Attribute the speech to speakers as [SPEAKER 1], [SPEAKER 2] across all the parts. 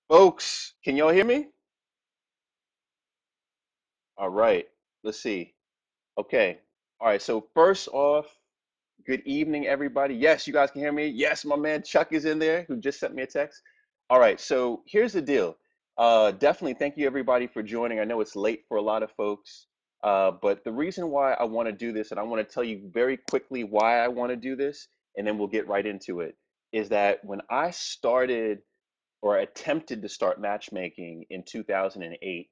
[SPEAKER 1] Folks, can y'all hear me? All right, let's see. Okay. All right, so first off, good evening, everybody. Yes, you guys can hear me. Yes, my man Chuck is in there who just sent me a text. All right, so here's the deal. Definitely thank you everybody for joining. I know it's late for a lot of folks, but the reason why I want to do this, and I want to tell you very quickly why I want to do this, and then we'll get right into it, is that when I started or attempted to start matchmaking in 2008,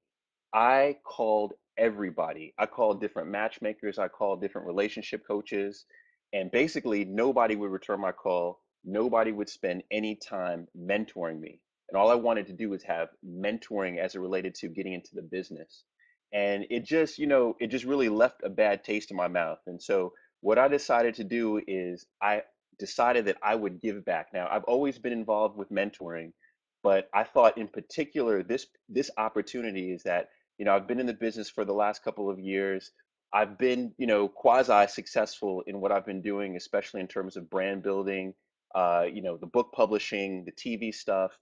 [SPEAKER 1] I called everybody. I called different matchmakers, I called different relationship coaches, and basically nobody would return my call. Nobody would spend any time mentoring me. And all I wanted to do was have mentoring as it related to getting into the business. And it just, it just really left a bad taste in my mouth. And so what I decided to do is I decided that I would give back. Now, I've always been involved with mentoring, but I thought in particular this opportunity is that I've been in the business for the last couple of years. I've been, quasi successful in what I've been doing, especially in terms of brand building, the book publishing, the TV stuff,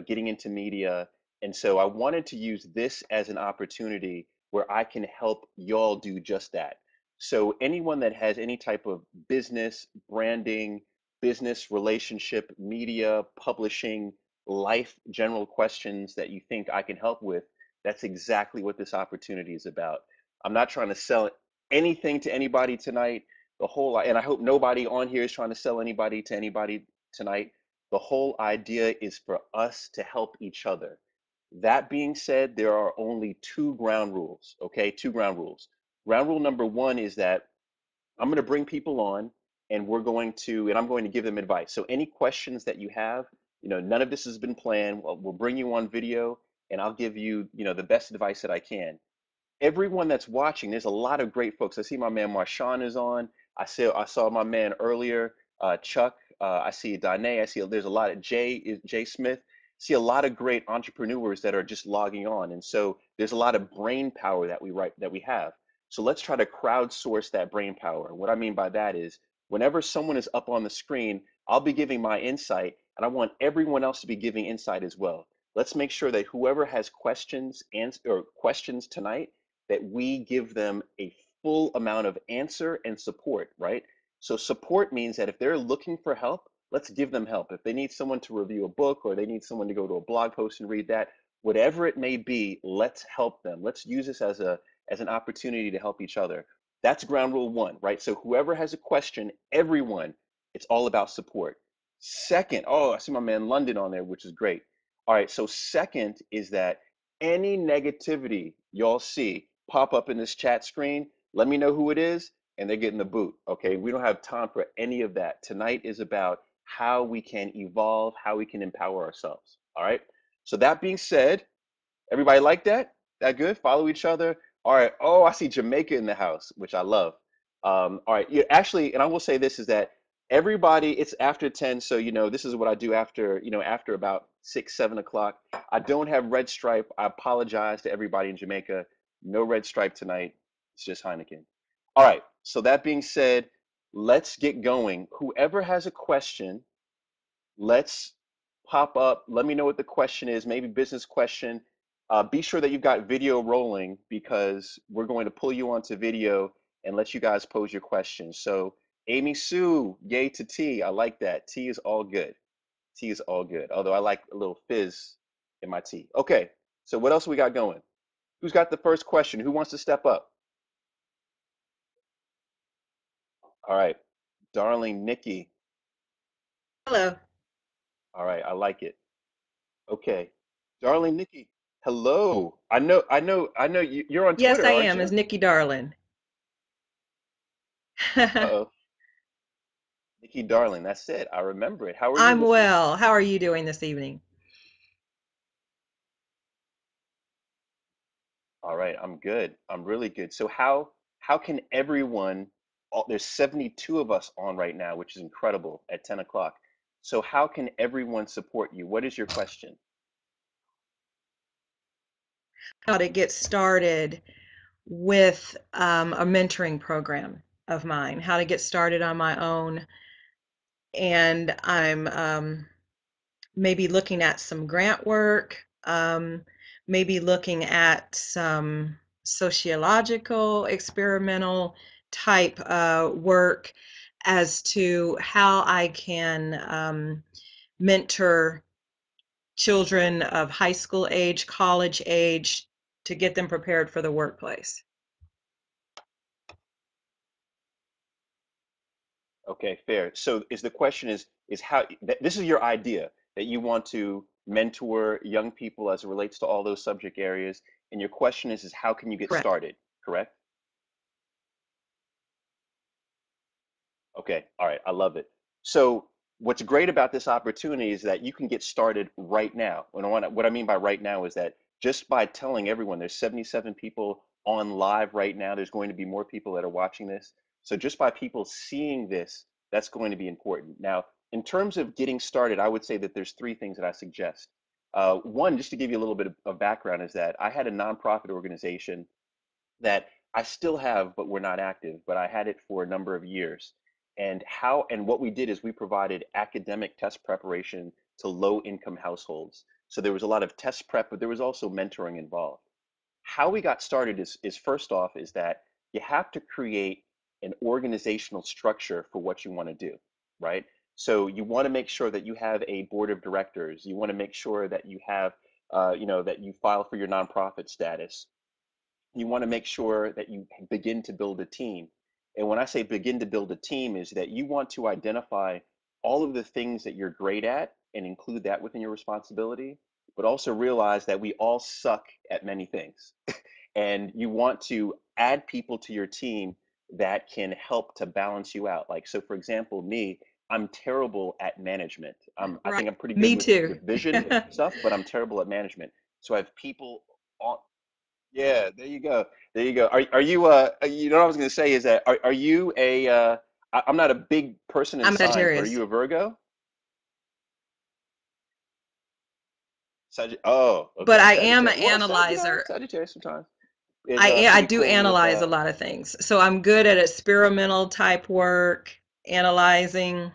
[SPEAKER 1] getting into media. And so I wanted to use this as an opportunity where I can help y'all do just that. So anyone that has any type of business, branding, business, relationship, media, publishing, life, general questions that you think I can help with, that's exactly what this opportunity is about. I'm not trying to sell anything to anybody tonight. And I hope nobody on here is trying to sell anybody to anybody tonight. The whole idea is for us to help each other. That being said, there are only two ground rules, okay? Two ground rules. Ground rule number one is that I'm going to bring people on and I'm going to give them advice. So any questions that you have, none of this has been planned. We'll bring you on video and I'll give you, the best advice that I can. Everyone that's watching, there's a lot of great folks. I see my man Marshawn is on. I saw my man earlier, Chuck. I see Danae. I see there's a lot of Jay Smith. See a lot of great entrepreneurs that are just logging on, and so there's a lot of brain power that we have. So let's try to crowdsource that brain power. What I mean by that is whenever someone is up on the screen, I'll be giving my insight, and I want everyone else to be giving insight as well. Let's make sure that whoever has questions tonight, that we give them a full amount of answer and support, right? So support means that if they're looking for help, let's give them help. If they need someone to review a book or they need someone to go to a blog post and read that, whatever it may be, let's help them. Let's use this as an opportunity to help each other. That's ground rule one, right? So whoever has a question, everyone, it's all about support. Second, oh, I see my man London on there, which is great. All right, so second is that any negativity y'all see pop up in this chat screen, let me know who it is, and they're getting the boot. Okay, we don't have time for any of that. Tonight is about how we can evolve, how we can empower ourselves. All right. So that being said, everybody like that? That good? Follow each other. All right. Oh, I see Jamaica in the house, which I love. All right. Yeah, actually, and I will say this is that everybody, it's after 10. So, this is what I do after, after about 6, 7 o'clock. I don't have red stripe. I apologize to everybody in Jamaica. No red stripe tonight. It's just Heineken. All right. So that being said, let's get going. Whoever has a question, let's pop up. Let me know what the question is, maybe business question. Be sure that you've got video rolling because we're going to pull you onto video and let you guys pose your questions. So, Amy Sue, yay to tea. I like that. Tea is all good. Tea is all good. Although I like a little fizz in my tea. Okay, so what else we got going? Who's got the first question? Who wants to step up? All right, darling Nikki.
[SPEAKER 2] Hello.
[SPEAKER 1] All right, I like it. Okay, darling Nikki. Hello. I know you're on
[SPEAKER 2] Yes,
[SPEAKER 1] Twitter,
[SPEAKER 2] I
[SPEAKER 1] aren't
[SPEAKER 2] am, as
[SPEAKER 1] you?
[SPEAKER 2] Nikki Darlin.
[SPEAKER 1] Uh-oh. Nikki Darling, that's it. I remember it. How are you
[SPEAKER 2] I'm
[SPEAKER 1] this evening?
[SPEAKER 2] well. How are you doing this evening?
[SPEAKER 1] All right, I'm good. I'm really good. So how can everyone, there's 72 of us on right now, which is incredible at 10 o'clock. So how can everyone support you? What is your question?
[SPEAKER 2] How to get started with a mentoring program of mine, how to get started on my own. And I'm maybe looking at some grant work, maybe looking at some sociological, experimental type work as to how I can mentor children of high school age, college age, to get them prepared for the workplace.
[SPEAKER 1] Okay, fair. So is the question is how this is your idea that you want to mentor young people as it relates to all those subject areas, and your question is how can you get
[SPEAKER 2] Correct.
[SPEAKER 1] started, correct? Okay, all right, I love it. So what's great about this opportunity is that you can get started right now. And what I mean by right now is that just by telling everyone there's 77 people on live right now, there's going to be more people that are watching this. So just by people seeing this, that's going to be important. Now, in terms of getting started, I would say that there's three things that I suggest. One, just to give you a little bit of background, is that I had a nonprofit organization that I still have, but we're not active, but I had it for a number of years. And what we did is we provided academic test preparation to low income households. So there was a lot of test prep, but there was also mentoring involved. How we got started is first off is that you have to create an organizational structure for what you want to do, right? So you want to make sure that you have a board of directors. You want to make sure that you have, that you file for your nonprofit status. You want to make sure that you begin to build a team. And when I say begin to build a team, is that you want to identify all of the things that you're great at and include that within your responsibility, but also realize that we all suck at many things. And you want to add people to your team that can help to balance you out. Like, so for example, me, I'm terrible at management. I
[SPEAKER 2] Right.
[SPEAKER 1] think I'm pretty good
[SPEAKER 2] Me too.
[SPEAKER 1] with vision stuff, but I'm terrible at management. So I have people on, yeah, there you go. There you go. Are you you know what I was going to say is that are you a I'm not a big person in
[SPEAKER 2] I'm a
[SPEAKER 1] signs, but are
[SPEAKER 2] Sagittarius,
[SPEAKER 1] you a Virgo? Oh,
[SPEAKER 2] but
[SPEAKER 1] okay,
[SPEAKER 2] I am an
[SPEAKER 1] Sagittarius. Well,
[SPEAKER 2] analyzer.
[SPEAKER 1] Sagittarius sometimes is
[SPEAKER 2] I
[SPEAKER 1] pretty
[SPEAKER 2] do
[SPEAKER 1] cool with
[SPEAKER 2] analyze a lot of things. So I'm good at experimental type work, analyzing.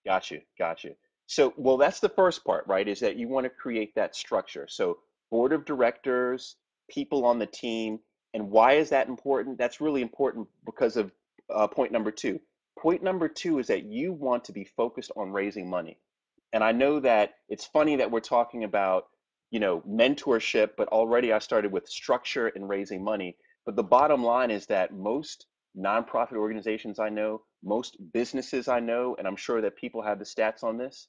[SPEAKER 1] got you, got you. So, well, that's the first part, right? Is that you want to create that structure. So, board of directors, people on the team, and why is that important? That's really important because of point number two. Point number two is that you want to be focused on raising money. And I know that it's funny that we're talking about, mentorship, but already I started with structure and raising money. But the bottom line is that most nonprofit organizations I know, most businesses I know, and I'm sure that people have the stats on this,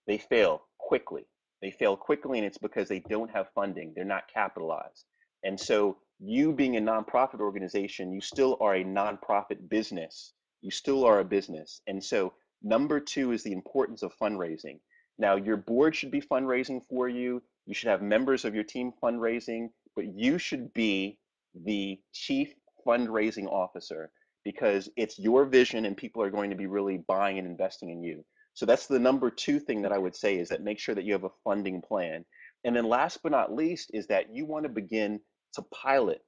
[SPEAKER 1] they fail quickly. They fail quickly, and it's because they don't have funding. They're not capitalized. And so, you being a nonprofit organization, you still are a nonprofit business. You still are a business. And so, number two is the importance of fundraising. Now, your board should be fundraising for you. You should have members of your team fundraising, but you should be the chief fundraising officer because it's your vision and people are going to be really buying and investing in you. So that's the number two thing that I
[SPEAKER 2] Okay.
[SPEAKER 1] would say is that make sure that you have a funding plan. And then last but not least is that you want to begin to pilot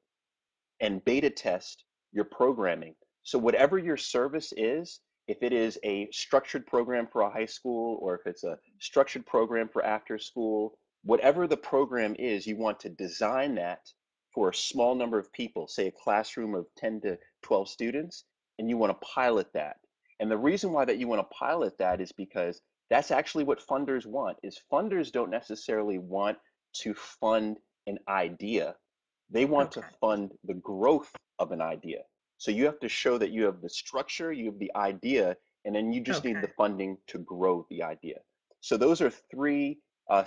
[SPEAKER 1] and beta test your programming. So whatever your service is, if it is a structured program for a high school or if it's a structured program for after school, whatever the program is, you want to design that for a small number of people, say a classroom of 10 to 12 students, and you want to pilot that. And the reason why that you want to pilot that is because that's actually what funders want, is funders don't necessarily want to fund an idea. They want to
[SPEAKER 2] Okay.
[SPEAKER 1] fund the growth of an idea. So you have to show that you have the structure, you have the idea, and then you just need the
[SPEAKER 2] Okay.
[SPEAKER 1] funding to grow the idea. So those are three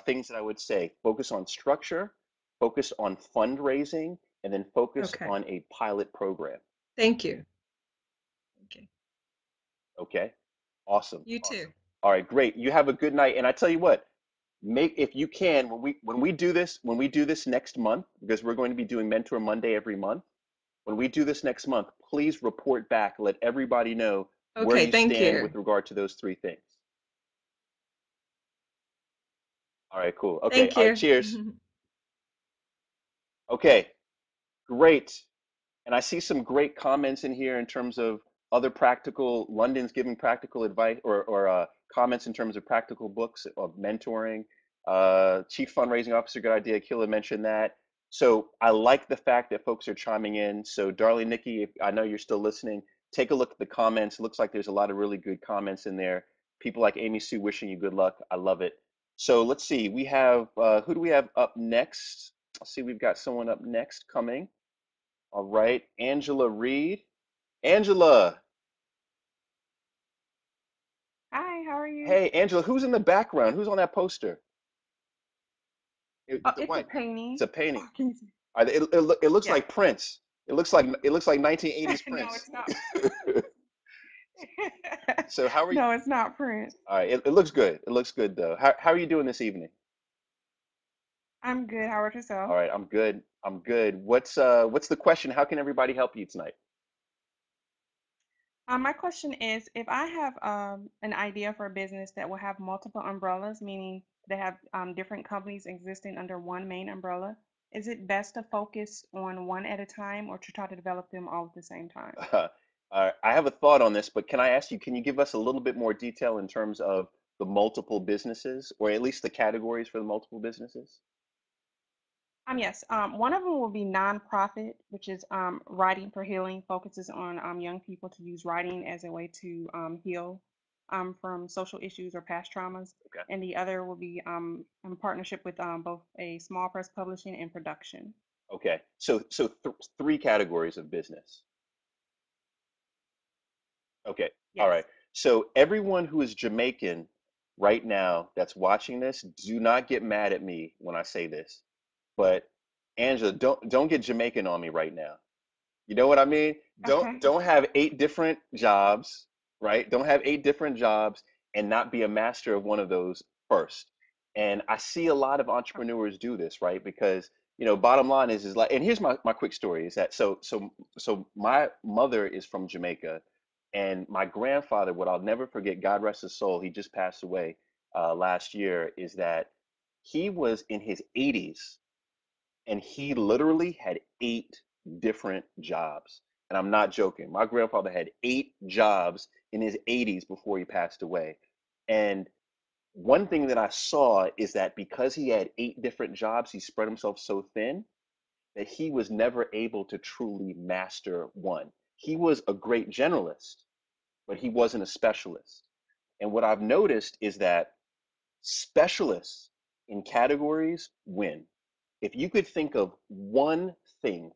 [SPEAKER 1] things that I would say. Focus on structure, focus on fundraising, and then focus
[SPEAKER 2] Okay.
[SPEAKER 1] on a pilot program.
[SPEAKER 2] Thank you. Okay.
[SPEAKER 1] Okay? Awesome.
[SPEAKER 2] You too.
[SPEAKER 1] Awesome. All right, great. You have a good night. And I tell you what, make if you can when we do this next month, because we're going to be doing Mentor Monday every month. When we do this next month, please report back. Let everybody know where
[SPEAKER 2] Okay.
[SPEAKER 1] you
[SPEAKER 2] Thank
[SPEAKER 1] stand
[SPEAKER 2] you.
[SPEAKER 1] with regard to those three things. All right, cool. Okay,
[SPEAKER 2] Thank
[SPEAKER 1] all right,
[SPEAKER 2] you.
[SPEAKER 1] cheers. Okay, great. And I see some great comments in here in terms of other practical, London's giving practical advice or comments in terms of practical books of mentoring. Chief fundraising officer, good idea. Killa mentioned that. So I like the fact that folks are chiming in. So, darling Nikki, if I know you're still listening, take a look at the comments. It looks like there's a lot of really good comments in there. People like Amy Sue wishing you good luck. I love it. So let's see. We have who do we have up next? Let's see. We've got someone up next coming. All right, Angela Reed. Angela,
[SPEAKER 3] Hi, how are you?
[SPEAKER 1] hey, Angela, who's in the background? Who's on that poster?
[SPEAKER 3] Oh,
[SPEAKER 1] The
[SPEAKER 3] it's a
[SPEAKER 1] white. It's
[SPEAKER 3] painting.
[SPEAKER 1] a painting.
[SPEAKER 3] Oh, can you see?
[SPEAKER 1] It looks
[SPEAKER 3] Yes.
[SPEAKER 1] like Prince. It looks like 1980s
[SPEAKER 3] No,
[SPEAKER 1] Prince.
[SPEAKER 3] it's not.
[SPEAKER 1] So how are you?
[SPEAKER 3] No, it's not Prince.
[SPEAKER 1] All right, it looks good. It looks good though. How are you doing this evening?
[SPEAKER 3] I'm good. How about yourself?
[SPEAKER 1] All right, I'm good. I'm good. What's the question? How can everybody help you tonight?
[SPEAKER 3] My question is, if I have an idea for a business that will have multiple umbrellas, meaning they have different companies existing under one main umbrella, is it best to focus on one at a time or to try to develop them all at the same time?
[SPEAKER 1] I have a thought on this, but can I ask you, can you give us a little bit more detail in terms of the multiple businesses, or at least the categories for the multiple businesses?
[SPEAKER 3] Yes. One of them will be nonprofit, which is writing for healing, focuses on young people to use writing as a way to heal from social issues or past traumas.
[SPEAKER 1] Okay.
[SPEAKER 3] And the other will be in partnership with both a small press publishing and production.
[SPEAKER 1] Okay. So th three categories of business. Okay. All right.
[SPEAKER 3] Yes.
[SPEAKER 1] So everyone who is Jamaican right now that's watching this, do not get mad at me when I say this. But Angela, don't get Jamaican on me right now. You know what I mean? Don't
[SPEAKER 3] Okay.
[SPEAKER 1] don't have eight different jobs, right? Don't have eight different jobs and not be a master of one of those first. And I see a lot of entrepreneurs do this, right? Because, bottom line is like, and here's my quick story is that so my mother is from Jamaica and my grandfather, what I'll never forget, God rest his soul, he just passed away last year, is that he was in his 80s and he literally had eight different jobs. And I'm not joking. My grandfather had eight jobs in his 80s before he passed away. And one thing that I saw is that because he had eight different jobs, he spread himself so thin that he was never able to truly master one. He was a great generalist, but he wasn't a specialist. And what I've noticed is that specialists in categories win. If you could think of one thing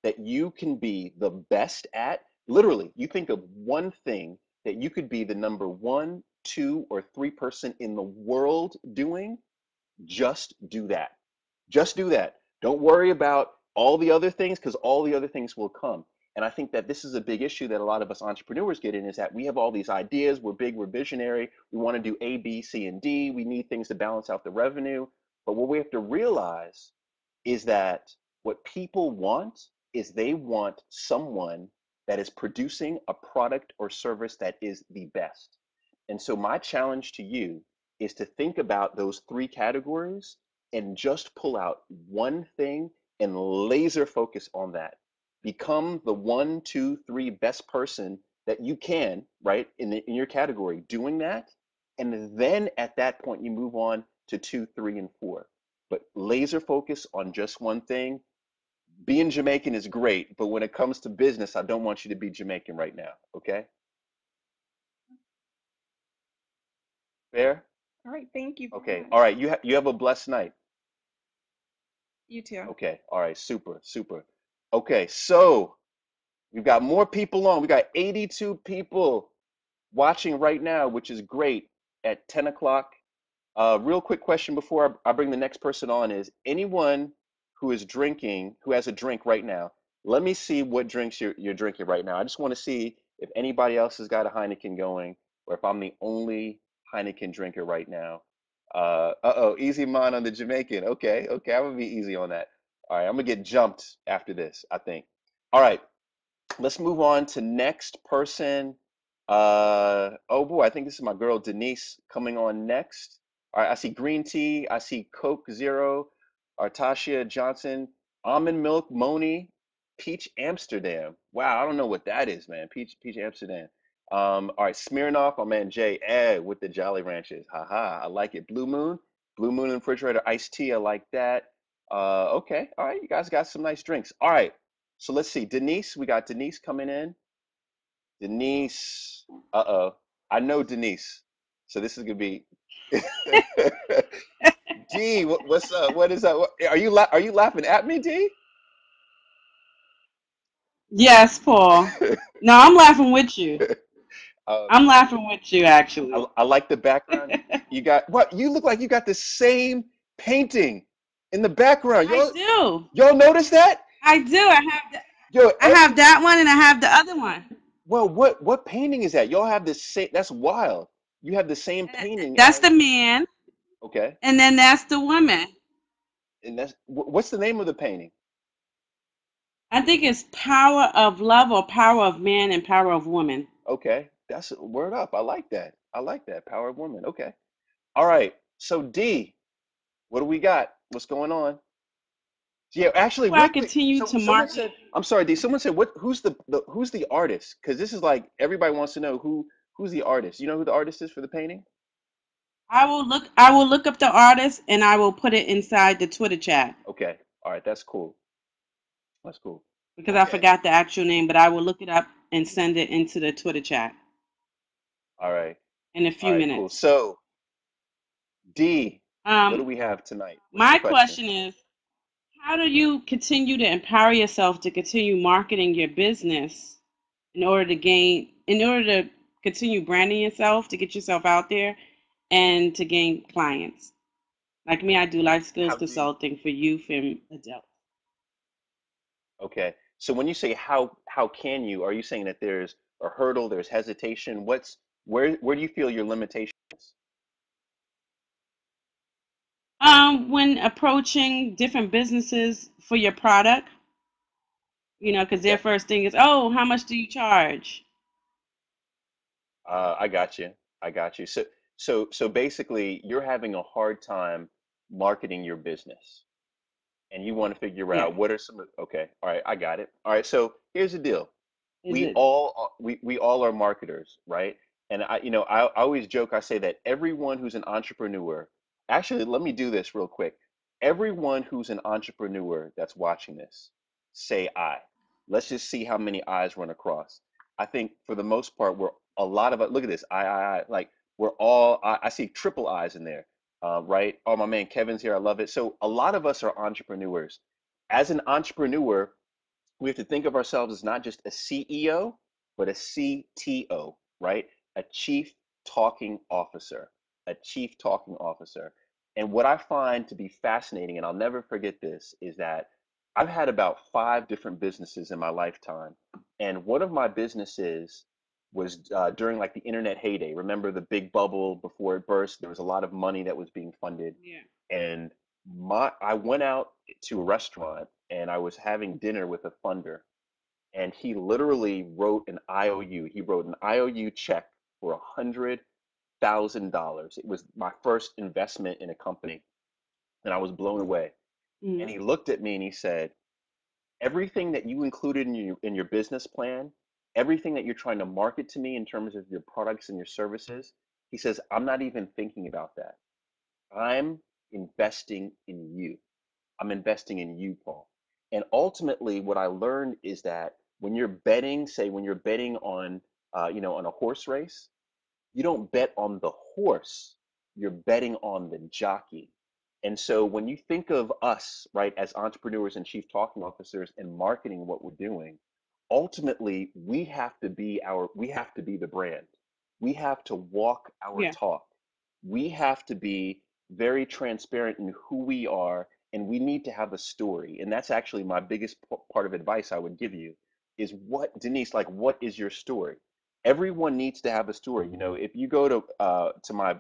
[SPEAKER 1] that you can be the best at, literally, you think of one thing that you could be the number one, two, or three person in the world doing, just do that. Just do that. Don't worry about all the other things because all the other things will come. And I think that this is a big issue that a lot of us entrepreneurs get in is that we have all these ideas, we're big, we're visionary, we want to do A, B, C, and D. We need things to balance out the revenue. But what we have to realize is that what people want is they want someone that is producing a product or service that is the best. And so my challenge to you is to think about those three categories and just pull out one thing and laser focus on that. Become the one, two, three best person that you can, right, in your category, doing that. And then at that point, you move on to two, three, and four. But laser focus on just one thing. Being Jamaican is great, but when it comes to business, I don't want you to be Jamaican right now. Okay? Fair?
[SPEAKER 3] All right. Thank you very
[SPEAKER 1] Okay. All
[SPEAKER 3] much.
[SPEAKER 1] right. You have a blessed night.
[SPEAKER 3] You too.
[SPEAKER 1] Okay. All right. Super. Super. Okay. So we've got more people on. We got 82 people watching right now, which is great at 10 o'clock. Real quick question before I bring the next person on is anyone who is drinking, who has a drink right now, let me see what drinks you're drinking right now. I just want to see if anybody else has got a Heineken going or if I'm the only Heineken drinker right now. Uh-oh, easy man on the Jamaican. Okay, okay, I'm gonna be easy on that. All right, I'm gonna get jumped after this, I think. All right, let's move on to next person. Oh boy, I think this is my girl Denise coming on next. All right, I see green tea, I see Coke Zero, Artasia Johnson, almond milk, Moni, Peach Amsterdam. Wow, I don't know what that is, man. Peach Amsterdam. All right, Smirnoff, my man Jay, with the Jolly Ranchers. Haha, I like it. Blue Moon and refrigerator iced tea. I like that. Okay, all right, you guys got some nice drinks. All right, so let's see. Denise, we got Denise coming in. Denise, uh-oh. I know Denise. So this is gonna be D, what's up? What is up? Are you laughing at me, D?
[SPEAKER 4] Yes, Paul. No, I'm laughing with you. I'm
[SPEAKER 1] Okay.
[SPEAKER 4] laughing with you, actually.
[SPEAKER 1] I like the background. You got what? You look like you got the same painting in the background.
[SPEAKER 4] I do.
[SPEAKER 1] Y'all notice that?
[SPEAKER 4] I do.
[SPEAKER 1] Yo,
[SPEAKER 4] I have that one and I have the other one.
[SPEAKER 1] well, what painting is that? Y'all have the same. That's wild. You have the same painting
[SPEAKER 4] That's
[SPEAKER 1] as.
[SPEAKER 4] the man,
[SPEAKER 1] Okay,
[SPEAKER 4] and then that's the woman.
[SPEAKER 1] and what's the name of the painting?
[SPEAKER 4] I think it's Power of Love or Power of Man and Power of Woman.
[SPEAKER 1] Okay, that's word up. I like that. I like that. Power of woman. Okay. All right. So D, what do we got? What's going on? Yeah, actually,
[SPEAKER 4] Where I
[SPEAKER 1] real quick.
[SPEAKER 4] continue
[SPEAKER 1] So
[SPEAKER 4] to
[SPEAKER 1] someone
[SPEAKER 4] market.
[SPEAKER 1] said, I'm sorry, D. Someone said, who's the artist? Because this is like everybody wants to know who's the artist. You know who the artist is for the painting?
[SPEAKER 4] I will look up the artist and I will put it inside the Twitter chat
[SPEAKER 1] Okay. All right, that's cool. That's cool.
[SPEAKER 4] because I
[SPEAKER 1] Okay.
[SPEAKER 4] forgot the actual name, but I will look it up and send it into the Twitter chat
[SPEAKER 1] All right.
[SPEAKER 4] in a
[SPEAKER 1] All
[SPEAKER 4] few
[SPEAKER 1] right, cool.
[SPEAKER 4] minutes.
[SPEAKER 1] So D, what do
[SPEAKER 4] Um,
[SPEAKER 1] we have tonight? What's the
[SPEAKER 4] my
[SPEAKER 1] question?
[SPEAKER 4] question is, how do you continue to empower yourself to continue marketing your business in order to continue branding yourself, to get yourself out there and to gain clients? Like me, I do life skills
[SPEAKER 1] How do you,
[SPEAKER 4] consulting for youth and adults.
[SPEAKER 1] okay. So when you say how can you, are you saying that there's a hurdle, there's hesitation? Where do you feel your limitation is?
[SPEAKER 4] When approaching different businesses for your product, because their
[SPEAKER 1] Okay.
[SPEAKER 4] first thing is, oh, how much do you charge?
[SPEAKER 1] I got you. I got you. So basically, you're having a hard time marketing your business, and you want to figure
[SPEAKER 4] Yeah.
[SPEAKER 1] out what are okay, all right, I got it. All right, so here's the deal.
[SPEAKER 4] Is it?
[SPEAKER 1] We all are marketers, right? And I always joke, I say that everyone who's an entrepreneur, actually, let me do this real quick. Everyone who's an entrepreneur that's watching this, say I. Let's just see how many eyes run across. I think for the most part, we're a lot of it. Look at this, I. Like we're all. I see triple eyes in there, right? Oh, my man Kevin's here. I love it. So a lot of us are entrepreneurs. As an entrepreneur, we have to think of ourselves as not just a CEO, but a CTO, right? A chief talking officer, a chief talking officer. And what I find to be fascinating, and I'll never forget this, is that I've had about five different businesses in my lifetime. And one of my businesses was during like the internet heyday. Remember the big bubble before it burst? There was a lot of money that was being funded.
[SPEAKER 4] Yeah.
[SPEAKER 1] And I went out to a restaurant and I was having dinner with a funder, and he literally wrote an IOU. He wrote an IOU check for $100,000. It was my first investment in a company, and I was blown away. And
[SPEAKER 4] Mm,
[SPEAKER 1] he looked at me and he said, "Everything that you included in your business plan, everything that you're trying to market to me in terms of your products and your services," he says, "I'm not even thinking about that. I'm investing in you." I'm investing in you, Paul. And ultimately, what I learned is that when you're betting, say when you're betting on, on a horse race, you don't bet on the horse, you're betting on the jockey. And so when you think of us, right, as entrepreneurs and chief talking officers and marketing what we're doing, ultimately we have to be the brand. We have to walk our
[SPEAKER 4] yeah.
[SPEAKER 1] talk. We have to be very transparent in who we are, and we need to have a story. And that's actually my biggest part of advice I would give you is what, Denise, like, what is your story? Everyone needs to have a story. If you go to my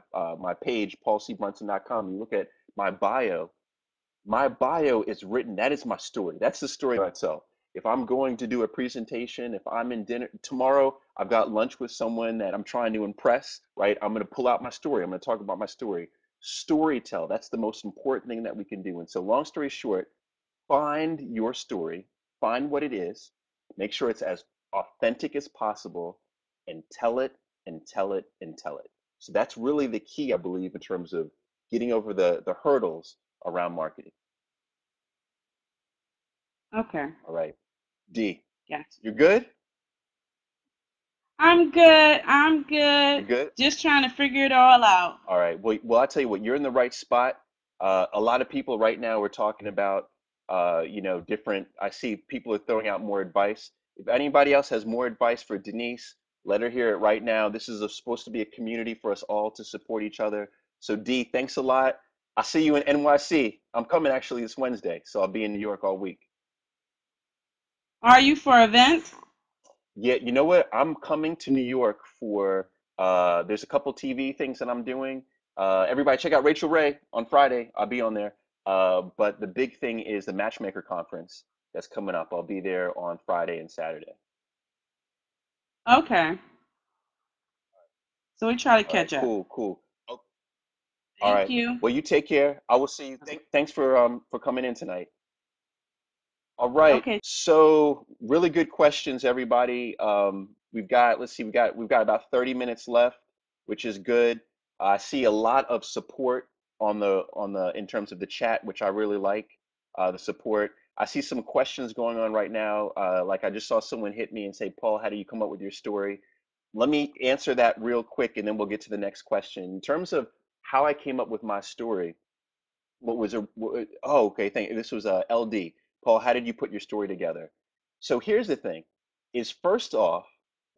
[SPEAKER 1] page, paulcbrunson.com, you look at my bio is written. That is my story. That's the story of myself. If I'm going to do a presentation, if I'm in dinner tomorrow, I've got lunch with someone that I'm trying to impress, right? I'm going to pull out my story. I'm going to talk about my story. Storytell. That's the most important thing that we can do. And so, long story short, find your story, find what it is, make sure it's as authentic as possible, and tell it and tell it and tell it. So that's really the key, I believe, in terms of getting over the hurdles around marketing.
[SPEAKER 4] Okay.
[SPEAKER 1] All right. D,
[SPEAKER 4] Yes.
[SPEAKER 1] you're good?
[SPEAKER 4] I'm good. I'm
[SPEAKER 1] You're
[SPEAKER 4] good.
[SPEAKER 1] good?
[SPEAKER 4] Just trying to figure it all out.
[SPEAKER 1] All right. Well, I'll tell you what, you're in the right spot. A lot of people right now are talking about, different. I see people are throwing out more advice. If anybody else has more advice for Denise, let her hear it right now. This is supposed to be a community for us all to support each other. So, D, thanks a lot. I see you in NYC. I'm coming actually this Wednesday, so I'll be in New York all week.
[SPEAKER 4] Are you for events?
[SPEAKER 1] Yeah, you know what? I'm coming to New York for there's a couple TV things that I'm doing. Everybody check out Rachel Ray on Friday. I'll be on there. But the big thing is the Matchmaker Conference that's coming up. I'll be there on Friday and Saturday.
[SPEAKER 4] Okay. So we try to
[SPEAKER 1] All right,
[SPEAKER 4] catch up.
[SPEAKER 1] cool, cool. Oh, all
[SPEAKER 4] Thank
[SPEAKER 1] right.
[SPEAKER 4] you.
[SPEAKER 1] Well, you take care. I will see you. Thanks for coming in tonight. All right.
[SPEAKER 4] Okay.
[SPEAKER 1] So really good questions, everybody. We've got, let's see, we've got about 30 minutes left, which is good. I see a lot of support on the in terms of the chat, which I really like, the support. I see some questions going on right now. Like I just saw someone hit me and say, Paul, how do you come up with your story? Let me answer that real quick and then we'll get to the next question. In terms of how I came up with my story, oh, okay, this was LD. Paul, how did you put your story together? So here's the thing, is first off,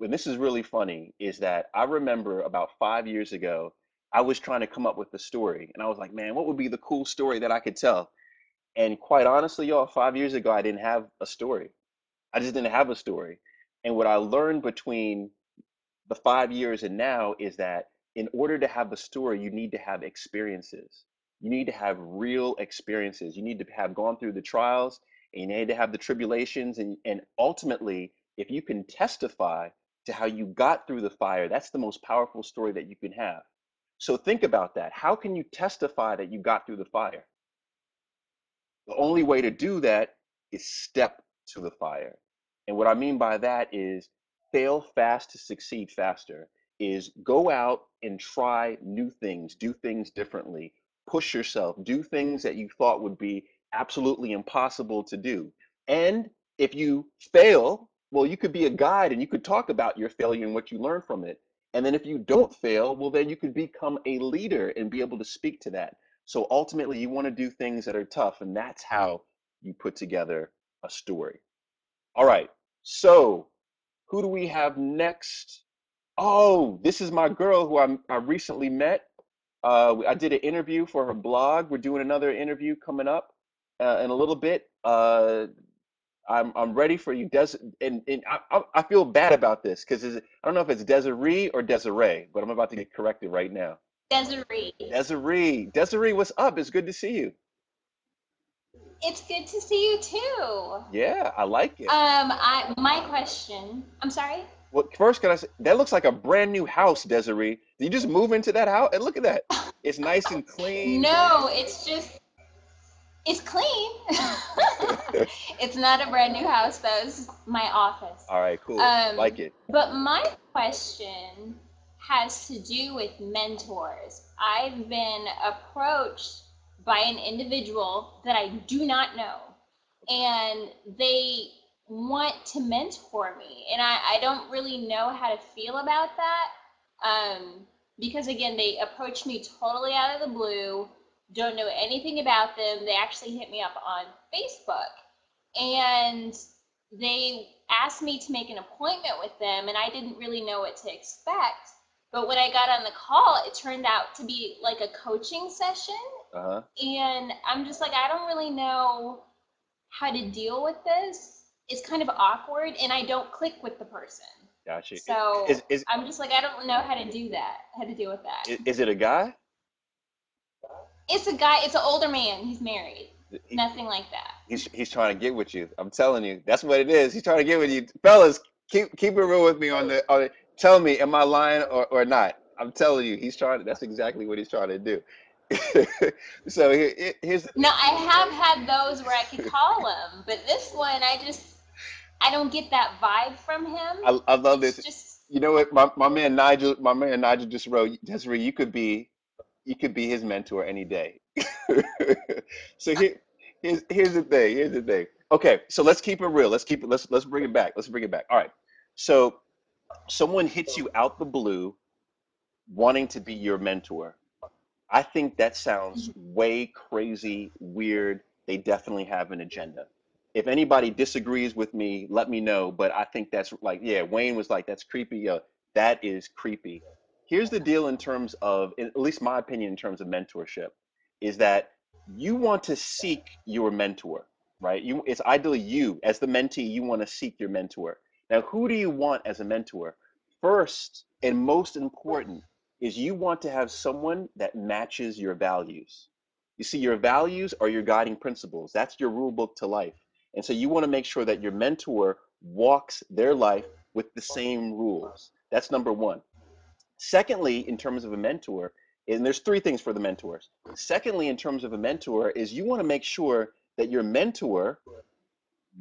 [SPEAKER 1] and this is really funny, is that I remember about 5 years ago, I was trying to come up with the story, and I was like, man, what would be the cool story that I could tell? And quite honestly, y'all, 5 years ago, I didn't have a story. I just didn't have a story. And what I learned between the 5 years and now is that in order to have a story, you need to have experiences. You need to have real experiences. You need to have gone through the trials and you need to have the tribulations. And ultimately, if you can testify to how you got through the fire, that's the most powerful story that you can have. So think about that. How can you testify that you got through the fire? The only way to do that is step to the fire. And what I mean by that is fail fast to succeed faster, is go out and try new things, do things differently, push yourself, do things that you thought would be absolutely impossible to do. And if you fail, well, you could be a guide and you could talk about your failure and what you learned from it. And then if you don't fail, well, then you could become a leader and be able to speak to that. So ultimately, you want to do things that are tough, and that's how you put together a story. All right. So who do we have next? Oh, this is my girl who I recently met. I did an interview for her blog. We're doing another interview coming up in a little bit. I'm ready for you, and I feel bad about this because I don't know if it's Desiree or Desiree, but I'm about to get corrected right now.
[SPEAKER 5] Desiree.
[SPEAKER 1] Desiree, what's up? It's good to see you.
[SPEAKER 5] It's good to see you too.
[SPEAKER 1] Yeah, I like it.
[SPEAKER 5] My question. I'm sorry.
[SPEAKER 1] Well, first, can I say that looks like a brand new house, Desiree? Did you just move into that house? And look at that. It's nice and clean.
[SPEAKER 5] No, it's clean. It's not a brand new house though. It's my office.
[SPEAKER 1] All right, cool.
[SPEAKER 5] Um,
[SPEAKER 1] Like it.
[SPEAKER 5] but my question has to do with mentors. I've been approached by an individual that I do not know, and they want to mentor me, and I don't really know how to feel about that. Because again, they approached me totally out of the blue, don't know anything about them. They actually hit me up on Facebook and they asked me to make an appointment with them, and I didn't really know what to expect. But when I got on the call, it turned out to be like a coaching session.
[SPEAKER 1] Uh-huh.
[SPEAKER 5] And I'm just like, I don't really know how to deal with this. It's kind of awkward, and I don't click with the person.
[SPEAKER 1] Gotcha.
[SPEAKER 5] So
[SPEAKER 1] Is is
[SPEAKER 5] I'm just like, I don't know how to do that, how to deal with that.
[SPEAKER 1] is it a guy?
[SPEAKER 5] It's a guy, it's an older man. He's married.
[SPEAKER 1] He,
[SPEAKER 5] Nothing like that.
[SPEAKER 1] he's trying to get with you. I'm telling you, that's what it is. He's trying to get with you, fellas. Keep it real with me on the. Tell me, am I lying or not? I'm telling you, he's trying. That's exactly what he's trying to do. So here's the
[SPEAKER 5] No,
[SPEAKER 1] thing.
[SPEAKER 5] I have had those where I could call him, but this one, I just, I don't get that vibe from him.
[SPEAKER 1] I love
[SPEAKER 5] It's
[SPEAKER 1] this.
[SPEAKER 5] just
[SPEAKER 1] You know what? My man Nigel just wrote, Desiree, you could be his mentor any day. So here's the thing. Here's the thing. Okay, so let's keep it real. Let's bring it back. Let's bring it back. All right. So someone hits you out the blue wanting to be your mentor. I think that sounds way crazy, weird. They definitely have an agenda. If anybody disagrees with me, let me know. But I think that's like, yeah, Wayne was like, that's creepy. That is creepy. Here's the deal in terms of, at least my opinion in terms of mentorship, is that you want to seek your mentor, right? It's ideally you, as the mentee, you want to seek your mentor. Now, who do you want as a mentor? First and most important is you want to have someone that matches your values. You see, your values are your guiding principles. That's your rule book to life. And so you want to make sure that your mentor walks their life with the same rules. That's number one. Secondly, in terms of a mentor, and there's three things for the mentors. Secondly, in terms of a mentor, is you want to make sure that your mentor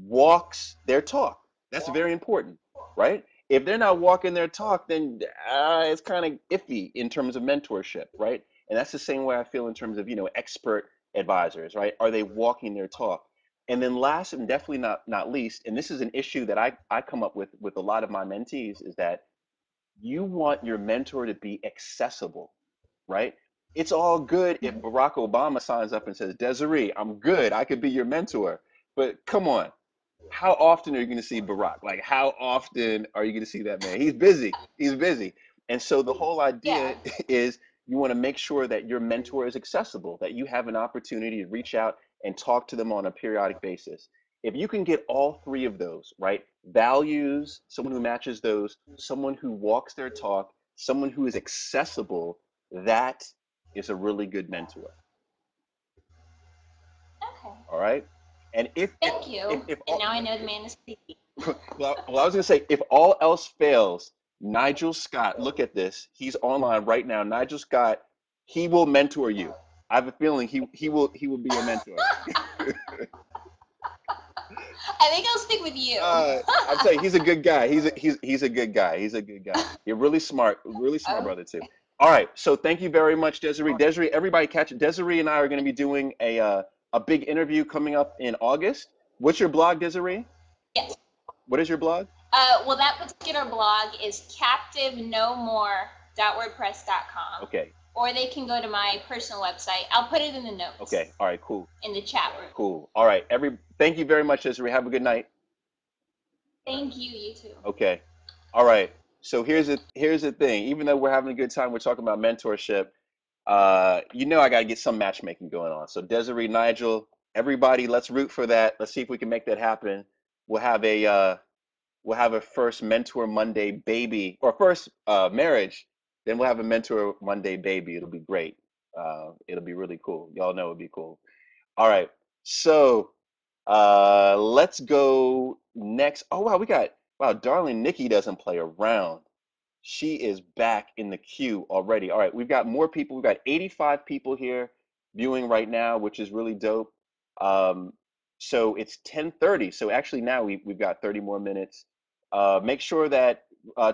[SPEAKER 1] walks their talk. That's very important, right? If they're not walking their talk, then it's kind of iffy in terms of mentorship, right? And that's the same way I feel in terms of, expert advisors, right? Are they walking their talk? And then last and definitely not least, and this is an issue that I come up with a lot of my mentees, is that you want your mentor to be accessible, right? It's all good if Barack Obama signs up and says, Desiree, I'm good. I could be your mentor. But come on, how often are you going to see Barack? Like, how often are you going to see that man? He's busy. He's busy. And so the whole idea
[SPEAKER 5] yeah.
[SPEAKER 1] is you want to make sure that your mentor is accessible, that you have an opportunity to reach out and talk to them on a periodic basis. If you can get all three of those, right? Values, someone who matches those, someone who walks their talk, someone who is accessible, that is a really good mentor.
[SPEAKER 5] Okay.
[SPEAKER 1] All right. And
[SPEAKER 5] Thank you.
[SPEAKER 1] if
[SPEAKER 5] And
[SPEAKER 1] all,
[SPEAKER 5] now I know the man is creepy.
[SPEAKER 1] well, I was gonna say, if all else fails, Nigel Scott, look at this. He's online right now. Nigel Scott, he will mentor you. I have a feeling he will be your mentor.
[SPEAKER 5] I think I'll stick with you.
[SPEAKER 1] I'm telling you, he's a good guy. He's a good guy. He's a good guy. You're really smart
[SPEAKER 5] Oh,
[SPEAKER 1] brother too. All right, so thank you very much, Desiree. Desiree, everybody catch it. Desiree and I are going to be doing a big interview coming up in August. What's your blog, Desiree?
[SPEAKER 5] yes.
[SPEAKER 1] What is your blog?
[SPEAKER 5] Well, that particular blog is captivenomore.wordpress.com,
[SPEAKER 1] Okay.
[SPEAKER 5] or they can go to my personal website. I'll put it in the notes
[SPEAKER 1] Okay. All right. Cool.
[SPEAKER 5] in the chat room.
[SPEAKER 1] Cool. All right. Thank you very much, Desiree. Have a good night.
[SPEAKER 5] Thank you, you too.
[SPEAKER 1] Okay. All right. So here's the thing. Even though we're having a good time, we're talking about mentorship. I gotta get some matchmaking going on. So Desiree, Nigel, everybody, let's root for that. Let's see if we can make that happen. We'll have a first Mentor Monday baby, or first marriage. Then we'll have a Mentor Monday baby. It'll be great. It'll be really cool. Y'all know it'll be cool. All right. So let's go next. Oh wow, wow, darling Nikki doesn't play around. She is back in the queue already. All right, we've got more people. We've got 85 people here viewing right now, which is really dope. Um, so it's 10:30. So actually now we've got 30 more minutes. Make sure that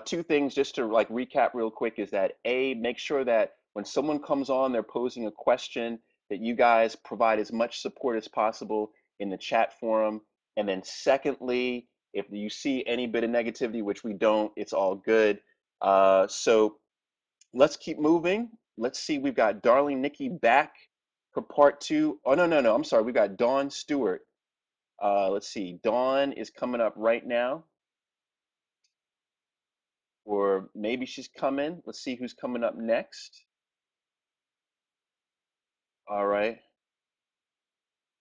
[SPEAKER 1] two things just to like recap real quick is that make sure that when someone comes on, they're posing a question, that you guys provide as much support as possible in the chat forum. And then secondly, if you see any bit of negativity, which we don't, it's all good. So let's keep moving. Let's see, we've got Darling Nikki back for part two. Oh, no, no, no, I'm sorry. We've got Dawn Stewart. Let's see, Dawn is coming up right now, or maybe she's coming. Let's see who's coming up next. All right.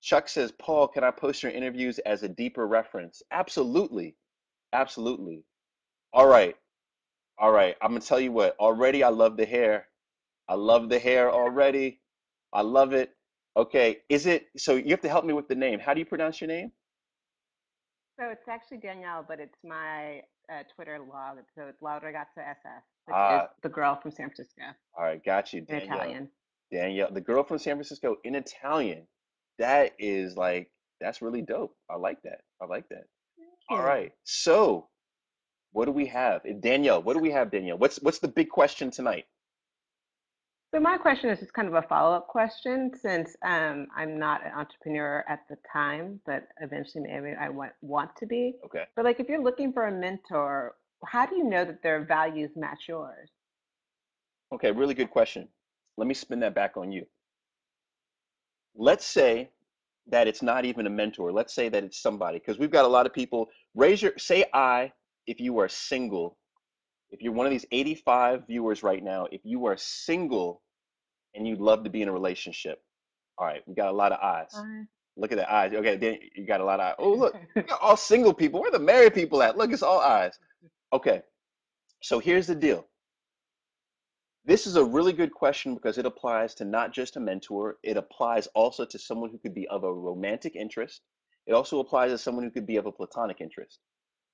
[SPEAKER 1] Chuck says, Paul, can I post your interviews as a deeper reference? Absolutely. Absolutely. All right. All right. I'm going to tell you what, already I love the hair. I love the hair already. I love it. Okay, so you have to help me with the name. How do you pronounce your name?
[SPEAKER 6] So it's actually Danielle, but it's my Twitter log. So it's La Ragazza SS, which is
[SPEAKER 1] Ah,
[SPEAKER 6] the girl from San Francisco
[SPEAKER 1] all right, got you,
[SPEAKER 6] in
[SPEAKER 1] Danielle.
[SPEAKER 6] Italian.
[SPEAKER 1] Danielle, the girl from San Francisco in Italian. That is like, that's really dope. I like that. I like that. All
[SPEAKER 6] Yeah.
[SPEAKER 1] right. So what do we have? Danielle, what do we have, Danielle? What's the big question tonight?
[SPEAKER 6] So my question is just kind of a follow-up question since I'm not an entrepreneur at the time, but eventually maybe I want to be.
[SPEAKER 1] Okay.
[SPEAKER 6] But like if you're looking for a mentor, how do you know that their values match yours?
[SPEAKER 1] Okay, really good question. Let me spin that back on you. Let's say that it's not even a mentor. Let's say that it's somebody, because we've got a lot of people. Say I, if you are single, if you're one of these 85 viewers right now, if you are single and you'd love to be in a relationship. All right, we got a lot of eyes.
[SPEAKER 6] Fine.
[SPEAKER 1] Look at the eyes. Okay, then you got a lot of eyes. Oh, look, we got all single people. Where the married people at? Look, it's all eyes. Okay, so here's the deal. This is a really good question because it applies to not just a mentor, it applies also to someone who could be of a romantic interest. It also applies to someone who could be of a platonic interest.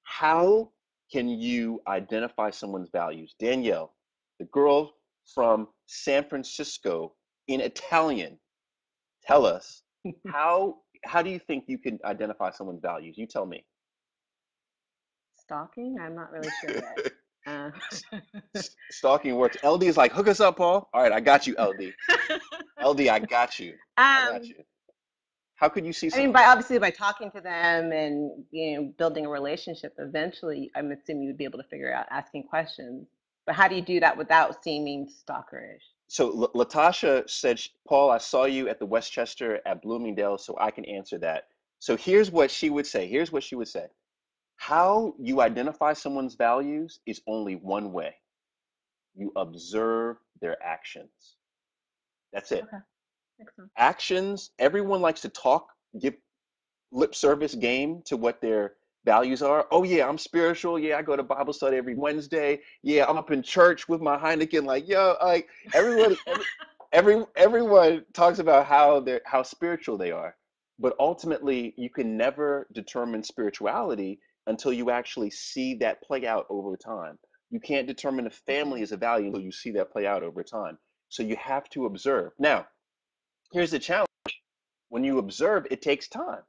[SPEAKER 1] How can you identify someone's values? Danielle, the girl from San Francisco in Italian, tell us how do you think you can identify someone's values? You tell me.
[SPEAKER 6] Stalking? I'm not really sure yet. Uh,
[SPEAKER 1] Stalking works. LD is like, hook us up, Paul. All right, I got you, LD. LD, I got you. I got
[SPEAKER 6] um,
[SPEAKER 1] you. How could you see
[SPEAKER 6] I mean,
[SPEAKER 1] someone?
[SPEAKER 6] by obviously by talking to them and building a relationship, eventually, I'm assuming you'd be able to figure out asking questions. But how do you do that without seeming stalkerish?
[SPEAKER 1] So Latasha said, Paul, I saw you at the Westchester at Bloomingdale, so I can answer that. So here's what she would say. Here's what she would say. How you identify someone's values is only one way. You observe their actions. That's it.
[SPEAKER 6] Okay, makes sense.
[SPEAKER 1] Actions, everyone likes to talk, give lip service game to what their values are. Oh yeah, I'm spiritual. Yeah, I go to Bible study every Wednesday. Yeah, I'm up in church with my Heineken. Like, yo, like everyone talks about how spiritual they are. But ultimately, you can never determine spirituality until you actually see that play out over time. You can't determine if family
[SPEAKER 6] Mhm.
[SPEAKER 1] is a value until you see that play out over time. So you have to observe. Now, here's the challenge. When you observe, it takes time.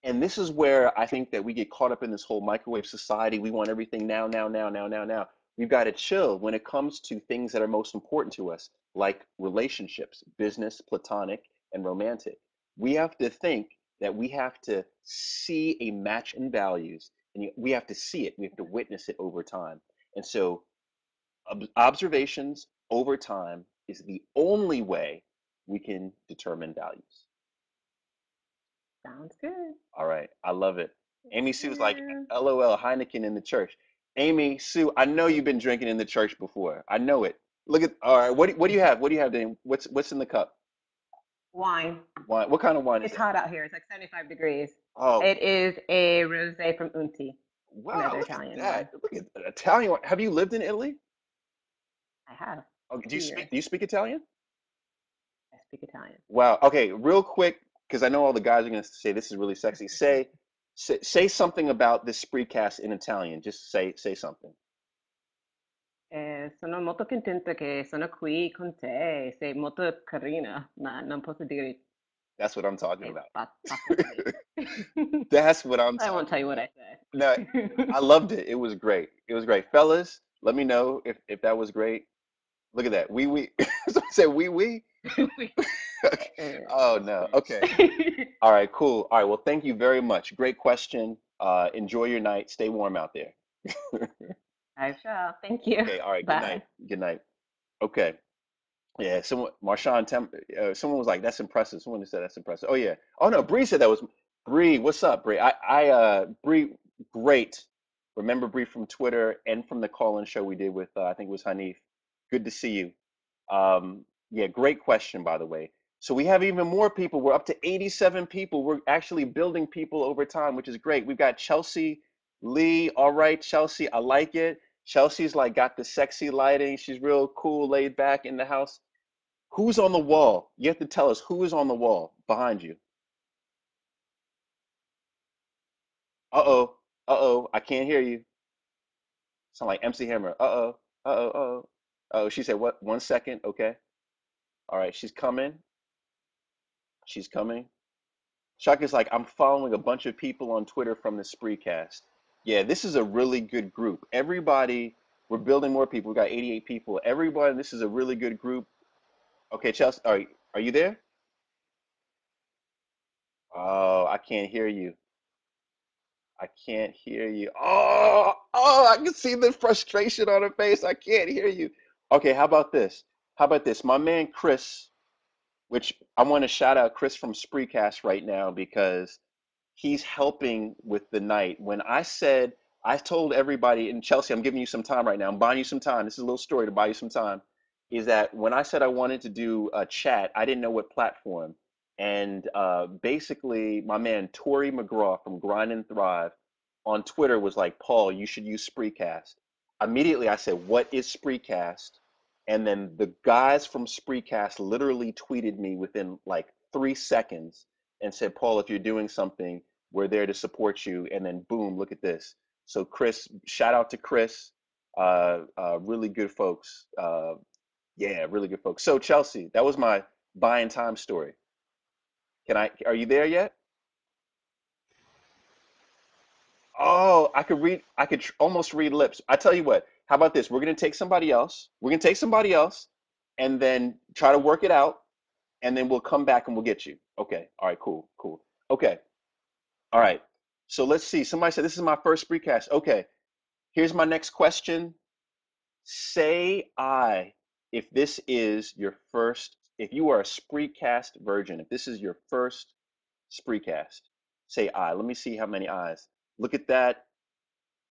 [SPEAKER 1] And this is where I think that we get caught up in this whole microwave society. We want everything now, now, now, now, now, now. We've got to chill when it comes to things that are most important to us, like relationships, business, platonic, and romantic. We have to think that we have to see a match in values, and we have to see it. We have to witness it over time. And so, observations over time is the only way we can determine values.
[SPEAKER 6] Sounds good.
[SPEAKER 1] All right, I love it. Amy Sue's like,
[SPEAKER 6] Yeah.
[SPEAKER 1] LOL, Heineken in the church. Amy Sue, I know you've been drinking in the church before. I know it. Look at, all right. What do you have? What do you have, Dan? What's in the cup?
[SPEAKER 6] Wine.
[SPEAKER 1] Wine. What kind of wine is
[SPEAKER 6] It's
[SPEAKER 1] that?
[SPEAKER 6] hot out here. It's like 75 degrees.
[SPEAKER 1] Oh,
[SPEAKER 6] It is a rosé from Unti,
[SPEAKER 1] wow!
[SPEAKER 6] another
[SPEAKER 1] Look at
[SPEAKER 6] Italian
[SPEAKER 1] that.
[SPEAKER 6] wine.
[SPEAKER 1] Look at that Italian wine. Have you lived in Italy?
[SPEAKER 6] I have
[SPEAKER 1] Oh,
[SPEAKER 6] 2 years.
[SPEAKER 1] do you speak Italian?
[SPEAKER 6] I speak Italian.
[SPEAKER 1] Wow. Okay, real quick, because I know all the guys are gonna say this is really sexy. Say something about this spreecast in Italian. Just say something.
[SPEAKER 6] Sono molto contenta che sono qui con te. Sei molto carina, ma non posso dire
[SPEAKER 1] That's what I'm talking
[SPEAKER 6] che
[SPEAKER 1] about.
[SPEAKER 6] passa così.
[SPEAKER 1] That's what I'm
[SPEAKER 6] I won't
[SPEAKER 1] talking
[SPEAKER 6] tell you what
[SPEAKER 1] about.
[SPEAKER 6] I
[SPEAKER 1] No,
[SPEAKER 6] said.
[SPEAKER 1] I loved it. It was great. It was great. Fellas, let me know if that was great. Look at that. We. Someone said we. Okay. Oh no. Okay. All right, cool. All right, well, thank you very much. Great question. Enjoy your night. Stay warm out there.
[SPEAKER 6] I shall. Thank you.
[SPEAKER 1] Okay, all right, good night.
[SPEAKER 6] Bye.
[SPEAKER 1] Good night. Okay. Yeah, someone was like, that's impressive. Someone said that's impressive. Oh yeah. Oh no, Bree said that was Bree. What's up, Bree? Bree, great. Remember Bree from Twitter and from the call-in show we did with I think it was Hanif. Good to see you. Yeah, great question, by the way. So we have even more people. We're up to 87 people. We're actually building people over time, which is great. We've got Chelsea Lee. All right, Chelsea, I like it. Chelsea's like got the sexy lighting. She's real cool, laid back in the house. Who's on the wall? You have to tell us who is on the wall behind you. Uh-oh. Uh-oh. I can't hear you. Sound like MC Hammer. Uh-oh. Uh-oh. Uh-oh. Oh, she said what? 1 second. Okay. All right. She's coming. She's coming. Chuck is like, I'm following a bunch of people on Twitter from the Spreecast. Yeah, this is a really good group. Everybody, we're building more people. We got 88 people. Everybody, this is a really good group. Okay, Chelsea, are you there? Oh, I can't hear you. I can't hear you. Oh, I can see the frustration on her face. I can't hear you. Okay, how about this? How about this? My man Chris, which I want to shout out Chris from Spreecast right now because he's helping with the night. When I said, I told everybody, and Chelsea, I'm giving you some time right now. I'm buying you some time. This is a little story to buy you some time. Is that when I said I wanted to do a chat, I didn't know what platform. And basically, my man Tori McGraw from Grind and Thrive on Twitter was like, Paul, you should use Spreecast. Immediately, I said, what is Spreecast? And then the guys from Spreecast literally tweeted me within like 3 seconds and said, Paul, if you're doing something, we're there to support you. And then boom, look at this. So Chris, shout out to Chris. Really good folks. Yeah, really good folks. So Chelsea, that was my buying time story. Are you there yet? Oh, I could almost read lips. I tell you what, how about this? We're gonna take somebody else. We're gonna take somebody else and then try to work it out. And then we'll come back and we'll get you. Okay. All right, cool, cool. Okay. All right. So let's see. Somebody said this is my first Spreecast. Okay. Here's my next question. Say I if this is your first, if you are a Spreecast virgin, if this is your first Spreecast, say I. Let me see how many eyes. Look at that.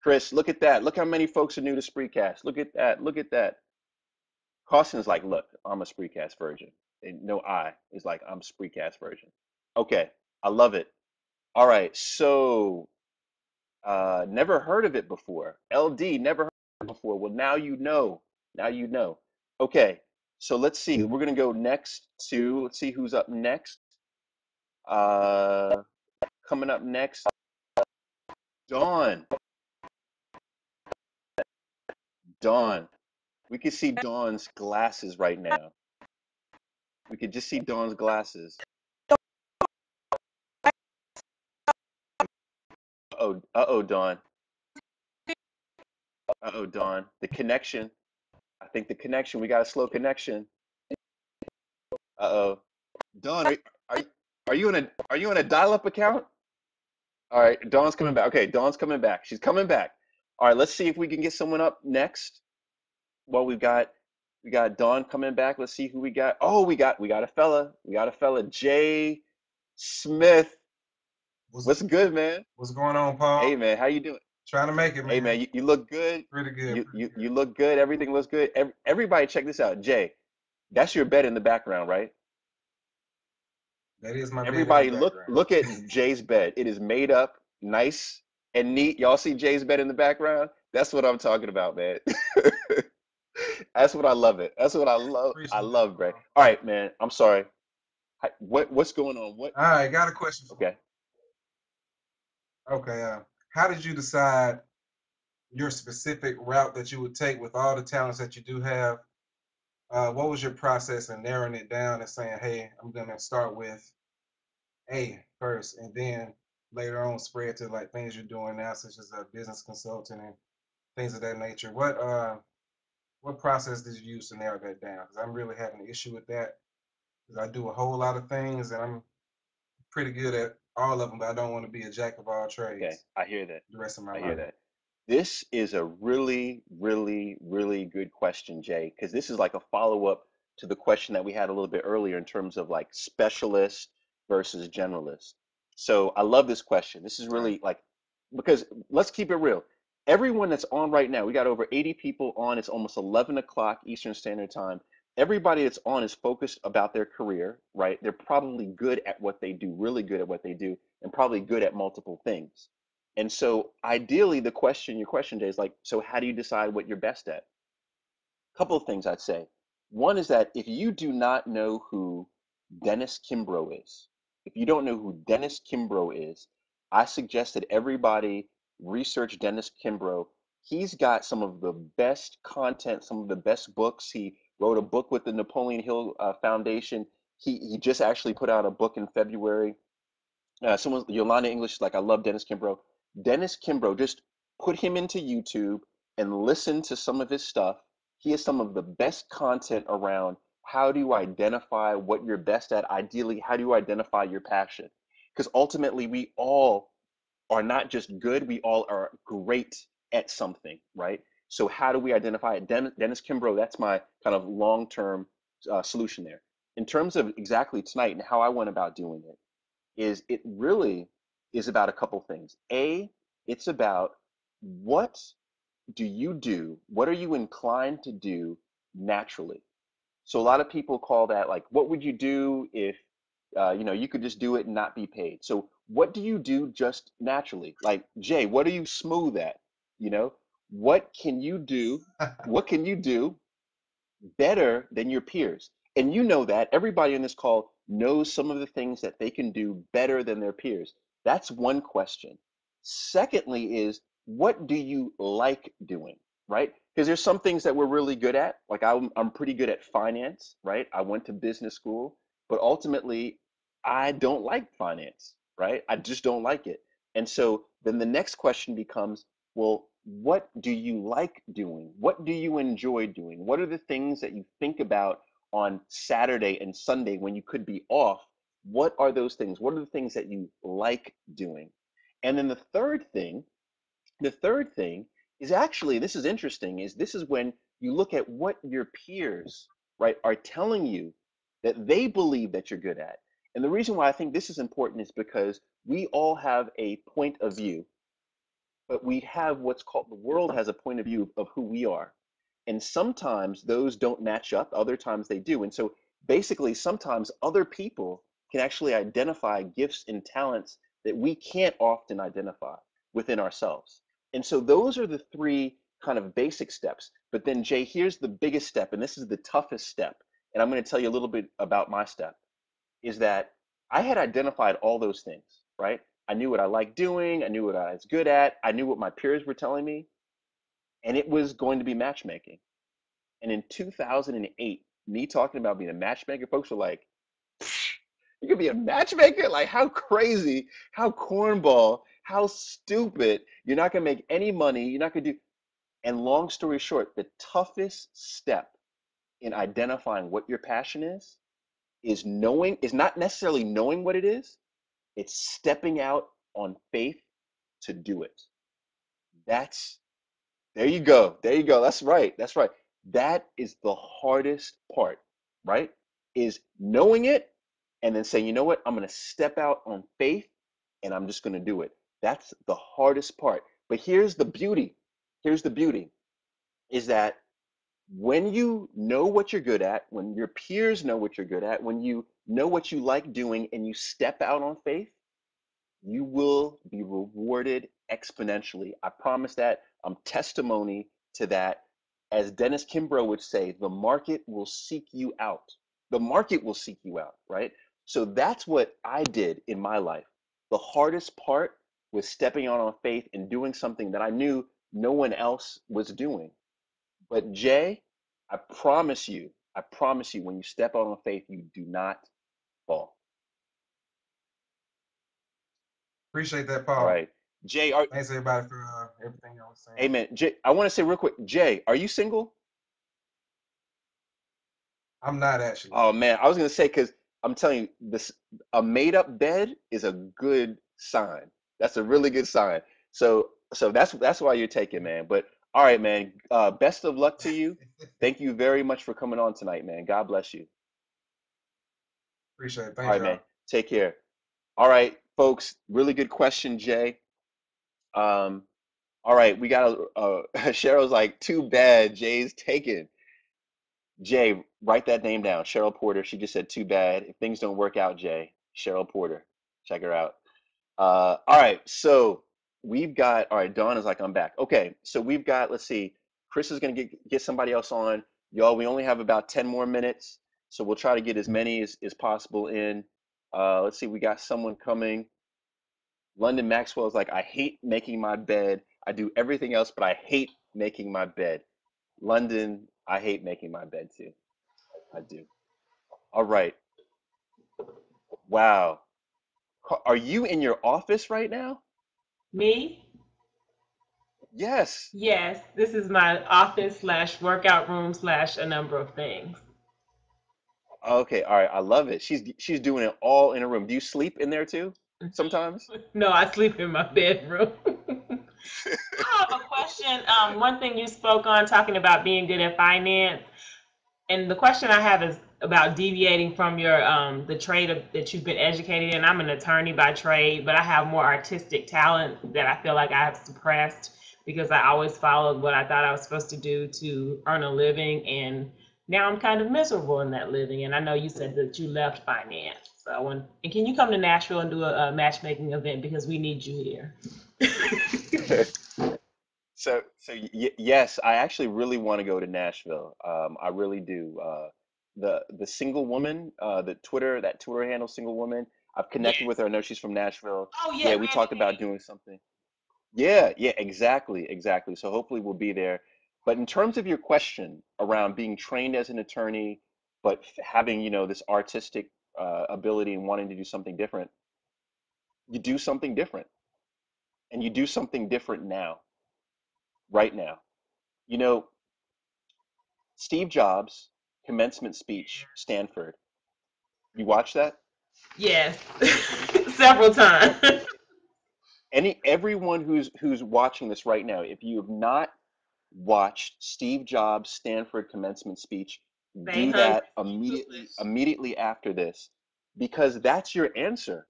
[SPEAKER 1] Chris, look at that. Look how many folks are new to Spreecast. Look at that. Look at that. Costin's like, look, I'm a Spreecast virgin. And no I is like, I'm a Spreecast virgin. Okay. I love it. All right. So never heard of it before. LD, never heard of it before. Well, now you know. Now you know. Okay, so let's see. We're gonna go next to, let's see who's up next. Uh, Coming up next, Dawn. Dawn. We can see Dawn's glasses right now. We could just see Dawn's glasses. Uh-oh, Dawn. Uh-oh, Dawn. The connection. I think the connection. We got a slow connection. Uh-oh. Dawn, are are you on a dial-up account? All right, Dawn's coming back. Okay, Dawn's coming back. She's coming back. All right, let's see if we can get someone up next. Well, we got Dawn coming back. Let's see who we got. Oh, we got a fella. We got a fella, Jay Smith.
[SPEAKER 7] What's
[SPEAKER 1] What's good, man?
[SPEAKER 7] what's going on, Paul?
[SPEAKER 1] Hey, man, how you doing?
[SPEAKER 7] Trying to make it,
[SPEAKER 1] Hey,
[SPEAKER 7] man.
[SPEAKER 1] man, you look good.
[SPEAKER 7] Pretty good, pretty
[SPEAKER 1] You
[SPEAKER 7] good.
[SPEAKER 1] look good. Everything looks good. Everybody, check this out, Jay. That's your bed in the background, right?
[SPEAKER 7] That is my bed in the
[SPEAKER 1] Everybody
[SPEAKER 7] background.
[SPEAKER 1] look at Jay's bed. It is made up, nice and neat. Y'all see Jay's bed in the background? That's what I'm talking about, man. That's what I love it. That's what I love. I
[SPEAKER 7] Appreciate that,
[SPEAKER 1] love, Gray.
[SPEAKER 7] Paul.
[SPEAKER 1] All right, man. I'm sorry. What's going on? What?
[SPEAKER 7] All right, got a question for
[SPEAKER 1] Okay.
[SPEAKER 7] you. Okay, how did you decide your specific route that you would take with all the talents that you do have? What was your process in narrowing it down and saying, hey, I'm gonna start with A first, and then later on spread to like things you're doing now, such as a business consultant and things of that nature. What process did you use to narrow that down? Because I'm really having an issue with that. Because I do a whole lot of things and I'm pretty good at all of them, but I don't want to be a jack of all
[SPEAKER 1] Okay.
[SPEAKER 7] trades
[SPEAKER 1] I hear that.
[SPEAKER 7] the rest of my
[SPEAKER 1] I hear
[SPEAKER 7] life.
[SPEAKER 1] that. This is a really, really, really good question, Jay, because this is like a follow-up to the question that we had a little bit earlier in terms of like specialist versus generalist. So I love this question. This is
[SPEAKER 7] Right.
[SPEAKER 1] really like, because let's keep it real. Everyone that's on right now, we got over 80 people on. It's almost 11 o'clock Eastern Standard Time. Everybody that's on is focused about their career, right? They're probably good at what they do, really good at what they do, and probably good at multiple things. And so ideally the question, your question, Jay, is like, so how do you decide what you're best at? Couple of things I'd say. One is that if you do not know who Dennis Kimbrough is, if you don't know who Dennis Kimbrough is, I suggest that everybody research Dennis Kimbrough. He's got some of the best content, some of the best books. He wrote a book with the Napoleon Hill Foundation. He just actually put out a book in February Someone, Yolanda English, is like, I love Dennis Kimbrough. Dennis Kimbrough, just put him into YouTube and listen to some of his stuff. He has some of the best content around how do you identify what you're best at. Ideally, how do you identify your passion? Because ultimately, we all are not just good, we all are great at something, right? So, how do we identify it? Dennis Kimbrough, that's my kind of long term solution there. In terms of exactly tonight and how I went about doing it, is it really is about a couple things. A, it's about what do you do? What are you inclined to do naturally? So a lot of people call that like, what would you do if you could just do it and not be paid? So what do you do just naturally? Like Jay, what are you smooth at? You know, what can you do? What can you do better than your peers? And you know that everybody in this call knows some of the things that they can do better than their peers. That's one question. Secondly, is what do you like doing, right? Because there's some things that we're really good at. Like I'm pretty good at finance, right? I went to business school, but ultimately, I don't like finance, right? I just don't like it. And so then the next question becomes, well, what do you like doing? What do you enjoy doing? What are the things that you think about on Saturday and Sunday when you could be off? What are those things? What are the things that you like doing? And then the third thing is actually, this is interesting, is this is when you look at what your peers, right, are telling you that they believe that you're good at. And the reason why I think this is important is because we all have a point of view, but we have what's called, the world has a point of view of who we are. And sometimes those don't match up, other times they do. And so basically, sometimes other people can actually identify gifts and talents that we can't often identify within ourselves. And so those are the three kind of basic steps. But then, Jay, here's the biggest step, and this is the toughest step. And I'm going to tell you a little bit about my step, is that I had identified all those things, right? I knew what I liked doing, I knew what I was good at, I knew what my peers were telling me, and it was going to be matchmaking. And in 2008, me talking about being a matchmaker, folks were like, you could be a matchmaker? Like, how crazy, how cornball, how stupid. You're not going to make any money. You're not going to do. And long story short, the toughest step in identifying what your passion is not necessarily knowing what it is, it's stepping out on faith to do it. That's There you go. There you go. That's right. That's right. That is the hardest part, right? Is knowing it and then saying, you know what? I'm going to step out on faith and I'm just going to do it. That's the hardest part. But here's the beauty. Here's the beauty is that when you know what you're good at, when your peers know what you're good at, when you know what you like doing and you step out on faith, you will be rewarded exponentially. I promise that. I'm testimony to that. As Dennis Kimbrough would say, the market will seek you out. The market will seek you out, right? So that's what I did in my life. The hardest part was stepping out on faith and doing something that I knew no one else was doing. But Jay, I promise you, when you step out on faith, you do not fall.
[SPEAKER 7] Appreciate that,
[SPEAKER 1] All
[SPEAKER 7] Paul.
[SPEAKER 1] right. Jay,
[SPEAKER 7] Thanks everybody for everything y'all was saying.
[SPEAKER 1] Amen. Jay, I want to say real quick, Jay, are you single?
[SPEAKER 7] I'm not actually.
[SPEAKER 1] Oh man, I was gonna say because I'm telling you, this a made up bed is a good sign. That's a really good sign. So that's why you're taking, man. But all right, man. Best of luck to you. Thank you very much for coming on tonight, man. God bless you.
[SPEAKER 7] Appreciate it.
[SPEAKER 1] All
[SPEAKER 7] Thanks,
[SPEAKER 1] right,
[SPEAKER 7] y'all.
[SPEAKER 1] man. Take care. All right, folks. Really good question, Jay. Um, all right, we got Cheryl's like, too bad, Jay's taken. Jay, write that name down. Cheryl Porter. She just said, too bad. If things don't work out, Jay, Cheryl Porter. Check her out. All right. So all right. Dawn is like, I'm back. Okay. So we've got, let's see, Chris is going to get somebody else on. Y'all, we only have about 10 more minutes. So we'll try to get as many as possible in. Let's see. We got someone coming. London Maxwell is like, I hate making my bed. I do everything else, but I hate making my bed. London, I hate making my bed too. I do. All right. Wow. Are you in your office right now?
[SPEAKER 8] Me?
[SPEAKER 1] Yes.
[SPEAKER 8] Yes, this is my office slash workout room slash a number of things.
[SPEAKER 1] Okay, all right. I love it. She's doing it all in a room. Do you sleep in there too sometimes?
[SPEAKER 8] No, I sleep in my bedroom. I have a question. One thing you spoke on talking about being good at finance. And the question I have is about deviating from your the trade that you've been educated in. I'm an attorney by trade, but I have more artistic talent that I feel like I have suppressed because I always followed what I thought I was supposed to do to earn a living, and now I'm kind of miserable in that living. And I know you said that you left finance, so and can you come to Nashville and do a matchmaking event because we need you here?
[SPEAKER 1] Yes, I actually really want to go to Nashville. I really do. The single woman, that Twitter handle, single woman. I've connected with
[SPEAKER 8] Yes.
[SPEAKER 1] her. I know she's from Nashville.
[SPEAKER 8] Oh yeah,
[SPEAKER 1] Yeah, we
[SPEAKER 8] Randy
[SPEAKER 1] talked about
[SPEAKER 8] Page.
[SPEAKER 1] doing something. Yeah, yeah, exactly, exactly. So hopefully we'll be there. But in terms of your question around being trained as an attorney, but having, this artistic ability and wanting to do something different, you do something different, and you do something different now, right now. You know, Steve Jobs' commencement speech, Stanford. You watch that?
[SPEAKER 8] Yes, several times.
[SPEAKER 1] Everyone who's watching this right now, if you have not watched Steve Jobs' Stanford commencement speech,
[SPEAKER 8] Stay
[SPEAKER 1] do
[SPEAKER 8] hungry,
[SPEAKER 1] that
[SPEAKER 8] stay foolish.
[SPEAKER 1] immediately after this, because that's your answer.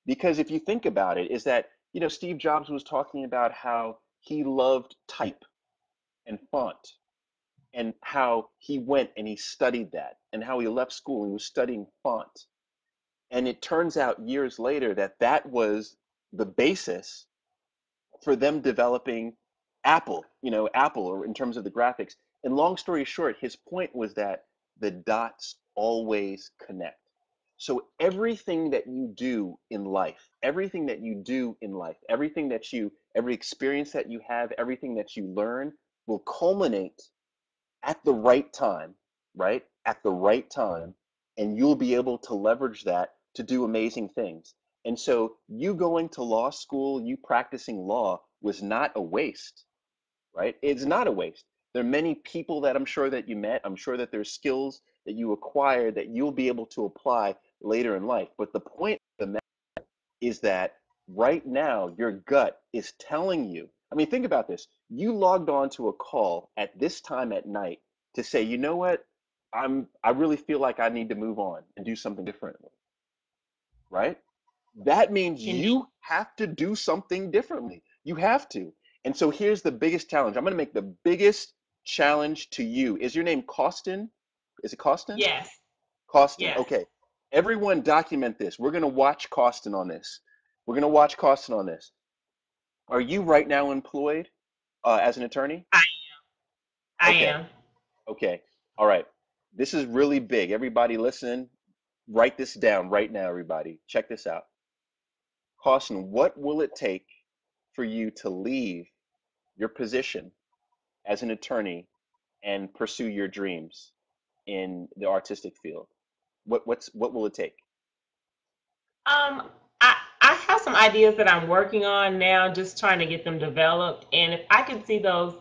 [SPEAKER 1] Because if you think about it, is that, Steve Jobs was talking about how he loved type and font, and how he went and he studied that, and how he left school and he was studying font. And it turns out years later that that was the basis for them developing Apple, or in terms of the graphics. And long story short, his point was that the dots always connect. So everything that you do in life, every experience that you have, everything that you learn will culminate at the right time, right? At the right time, and you'll be able to leverage that to do amazing things. And so, you going to law school, you practicing law was not a waste, right? It's not a waste. There are many people that I'm sure that you met. I'm sure that there's skills that you acquired that you'll be able to apply later in life. But the point of the is that right now your gut is telling you. I mean, think about this. You logged on to a call at this time at night to say, you know what? I really feel like I need to move on and do something differently, right? That means
[SPEAKER 8] Indeed.
[SPEAKER 1] you have to do something differently. You have to. And so here's the biggest challenge. I'm going to make the biggest challenge to you. Is your name Costin? Is it Costin?
[SPEAKER 8] Yes,
[SPEAKER 1] Costin.
[SPEAKER 8] yes,
[SPEAKER 1] Okay. Everyone document this. We're going to watch Costin on this. We're going to watch Costin on this. Are you right now employed as an attorney?
[SPEAKER 8] I I
[SPEAKER 1] Okay.
[SPEAKER 8] am.
[SPEAKER 1] Okay. All right. This is really big. Everybody listen. Write this down right now, everybody. Check this out. Costin, what will it take for you to leave your position as an attorney and pursue your dreams in the artistic field? What will it take?
[SPEAKER 8] Um, I have some ideas that I'm working on now, just trying to get them developed. And if I could see those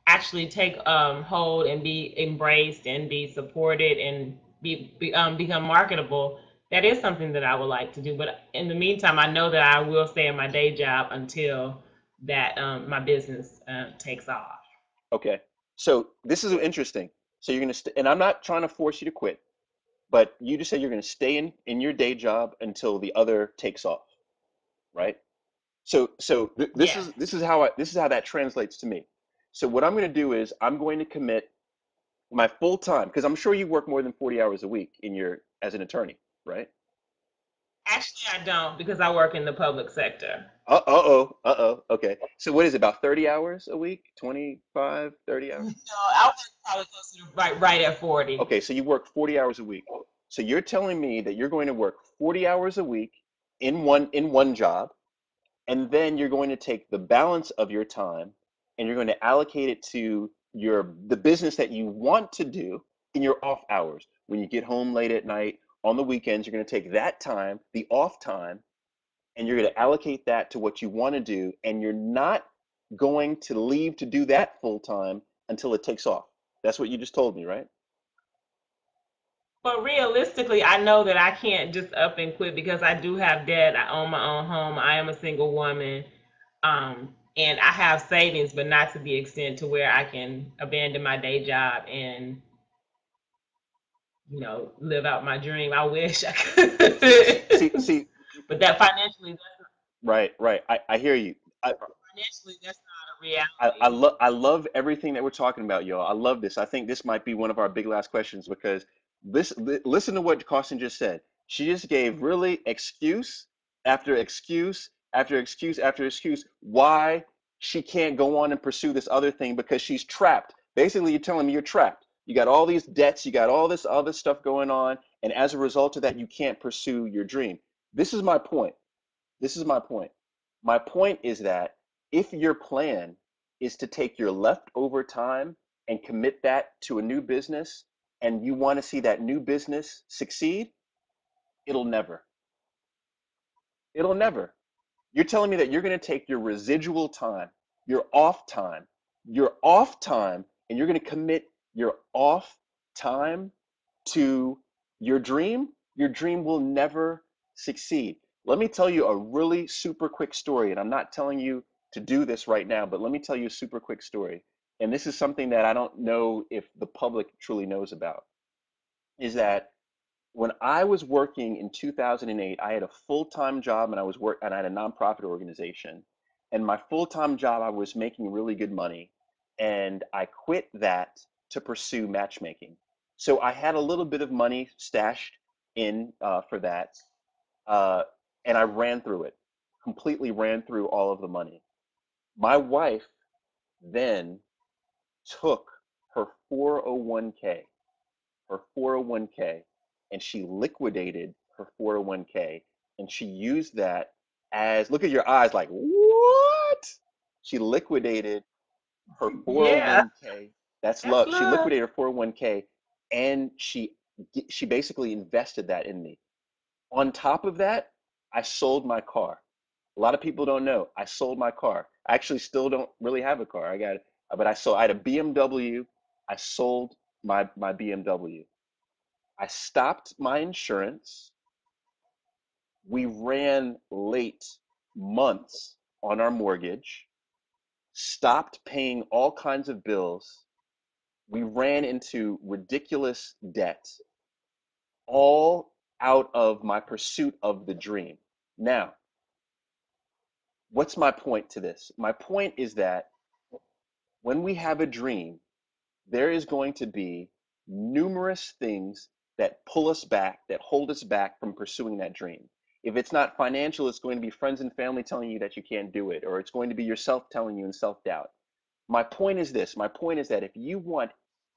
[SPEAKER 8] actually take hold and be embraced and be supported and become marketable, that is something that I would like to do. But in the meantime, I know that I will stay in my day job until that my business takes off.
[SPEAKER 1] Okay. So this is interesting. So you're and I'm not trying to force you to quit, but you just said you're gonna stay in your day job until the other takes off, right? This
[SPEAKER 8] Yes.
[SPEAKER 1] is how that translates to me. So what I'm gonna do is I'm going to commit my full time, because I'm sure you work more than 40 hours a week in your as an attorney, right?
[SPEAKER 8] Actually, I don't because I work in the public sector.
[SPEAKER 1] Uh-oh. Okay. So what is it, about 30 hours a week? 25, 30 hours?
[SPEAKER 8] No, I was probably closer to right at 40.
[SPEAKER 1] Okay, so you work 40 hours a week. So you're telling me that you're going to work 40 hours a week in one job, and then you're going to take the balance of your time and you're going to allocate it to the business that you want to do in your off hours. When you get home late at night, on the weekends, you're going to take that time, the off time, and you're going to allocate that to what you want to do, and you're not going to leave to do that full time until it takes off. That's what you just told me, right?
[SPEAKER 8] But realistically, I know that I can't just up and quit because I do have debt. I own my own home. I am a single woman. And I have savings, but not to the extent to where I can abandon my day job and, live out my dream. I wish I could.
[SPEAKER 1] See,
[SPEAKER 8] But that financially,
[SPEAKER 1] right. I hear you.
[SPEAKER 8] that's not a
[SPEAKER 1] I
[SPEAKER 8] reality.
[SPEAKER 1] love I love everything that we're talking about, y'all. I love this. I think this might be one of our big last questions because listen to what Carson just said. She just gave really excuse after excuse after excuse after excuse why she can't go on and pursue this other thing because she's trapped. Basically, you're telling me you're trapped. You got all these debts, you got all this other stuff going on, and as a result of that, you can't pursue your dream. This is my point. This is my point. My point is that if your plan is to take your leftover time and commit that to a new business and you want to see that new business succeed, it'll never. It'll never. You're telling me that you're going to take your residual time, your off time, and you're going to commit your off time to your dream will never succeed. Let me tell you a really super quick story, and I'm not telling you to do this right now, but let me tell you a super quick story. And this is something that I don't know if the public truly knows about, is that when I was working in 2008, I had a full-time job and I had a nonprofit organization. And my full-time job, I was making really good money, and I quit that to pursue matchmaking. So I had a little bit of money stashed in for that, uh, and I ran through it, completely ran through all of the money. My wife then took her 401k her 401k and she liquidated her 401k and she used that as look at your eyes like what? She liquidated her
[SPEAKER 8] Yeah,
[SPEAKER 1] 401k. That's
[SPEAKER 8] that's
[SPEAKER 1] love. She
[SPEAKER 8] love.
[SPEAKER 1] liquidated her 401k and she basically invested that in me. On top of that, I sold my car. A lot of people don't know. I sold my car. I actually still don't really have a car. But I had a BMW. I sold my BMW. I stopped my insurance. We ran late months on our mortgage, stopped paying all kinds of bills. We ran into ridiculous debt, all out of my pursuit of the dream. Now, what's my point to this? My point is that when we have a dream, there is going to be numerous things that pull us back, that hold us back from pursuing that dream. If it's not financial, it's going to be friends and family telling you that you can't do it, or it's going to be yourself telling you in self doubt. My point is this my point is that if you want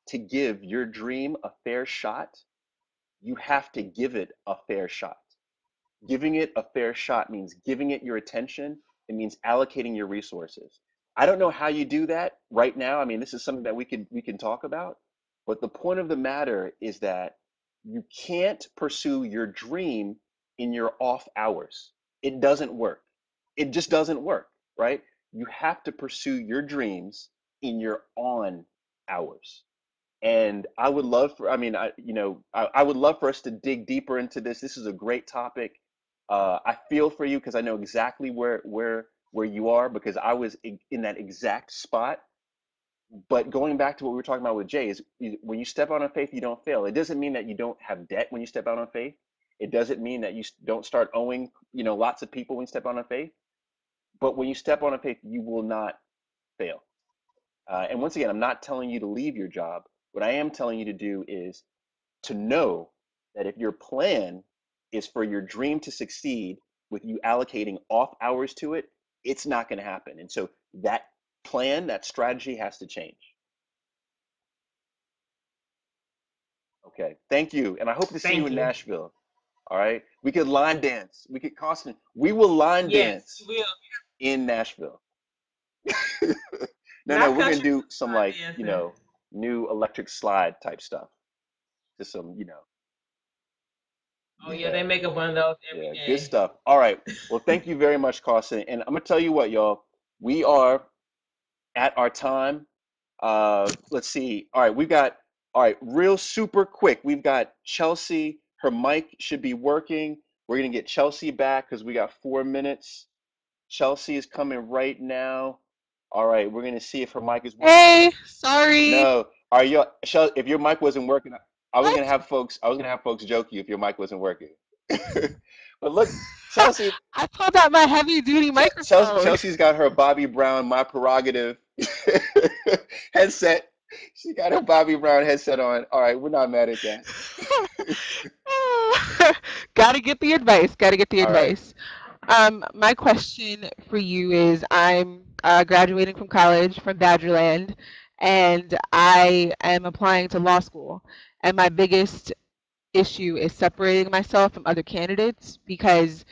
[SPEAKER 1] to give your dream a fair shot, you have to give it a fair shot. Giving it a fair shot means giving it your attention. It means allocating your resources. I don't know how you do that right now. I mean, this is something that we can talk about, but the point of the matter is that you can't pursue your dream in your off hours. It doesn't work. It just doesn't work, right? You have to pursue your dreams in your on hours. And I would love for, I mean, I would love for us to dig deeper into this. This is a great topic. I feel for you because I know exactly where you are because I was in that exact spot. But going back to what we were talking about with Jay is when you step out on faith, you don't fail. It doesn't mean that you don't have debt when you step out on faith. It doesn't mean that you don't start owing, lots of people when you step out on faith. But when you step on faith, you will not fail. And once again, I'm not telling you to leave your job. What I am telling you to do is to know that if your plan is for your dream to succeed with you allocating off hours to it, it's not going to happen. And so that plan, that strategy has to change. Okay. Thank you. And I hope to see you
[SPEAKER 8] Thank
[SPEAKER 1] in
[SPEAKER 8] you.
[SPEAKER 1] Nashville. All right. We could line dance. We will line
[SPEAKER 8] Yes,
[SPEAKER 1] dance
[SPEAKER 8] we will.
[SPEAKER 1] in Nashville. No,
[SPEAKER 8] Not
[SPEAKER 1] we're going to
[SPEAKER 8] country
[SPEAKER 1] do some like,
[SPEAKER 8] dancing.
[SPEAKER 1] new electric slide type stuff. Just some.
[SPEAKER 8] Oh yeah,
[SPEAKER 1] Yeah,
[SPEAKER 8] they make up one of those every
[SPEAKER 1] yeah, good
[SPEAKER 8] day.
[SPEAKER 1] stuff. All right. Well, thank you very much, Carson. And I'm gonna tell you what, y'all. We are at our time. Let's see. All right, we've got, all right, real super quick. We've got Chelsea. Her mic should be working. We're gonna get Chelsea back because we got 4 minutes. Chelsea is coming right now. All right, we're gonna see if her mic is working.
[SPEAKER 9] Hey, sorry.
[SPEAKER 1] No, are you, if your mic wasn't working, I was
[SPEAKER 9] What?
[SPEAKER 1] gonna have folks, joke you if your mic wasn't working. But look, Chelsea,
[SPEAKER 9] I pulled out my heavy duty microphone.
[SPEAKER 1] Chelsea's got her Bobby Brown, my prerogative headset. She got her Bobby Brown headset on. All right, we're not mad at that.
[SPEAKER 9] Gotta get the advice. Gotta get the
[SPEAKER 1] All right,
[SPEAKER 9] advice. My question for you is I'm graduating from college from Badgerland, and I am applying to law school. And my biggest issue is separating myself from other candidates because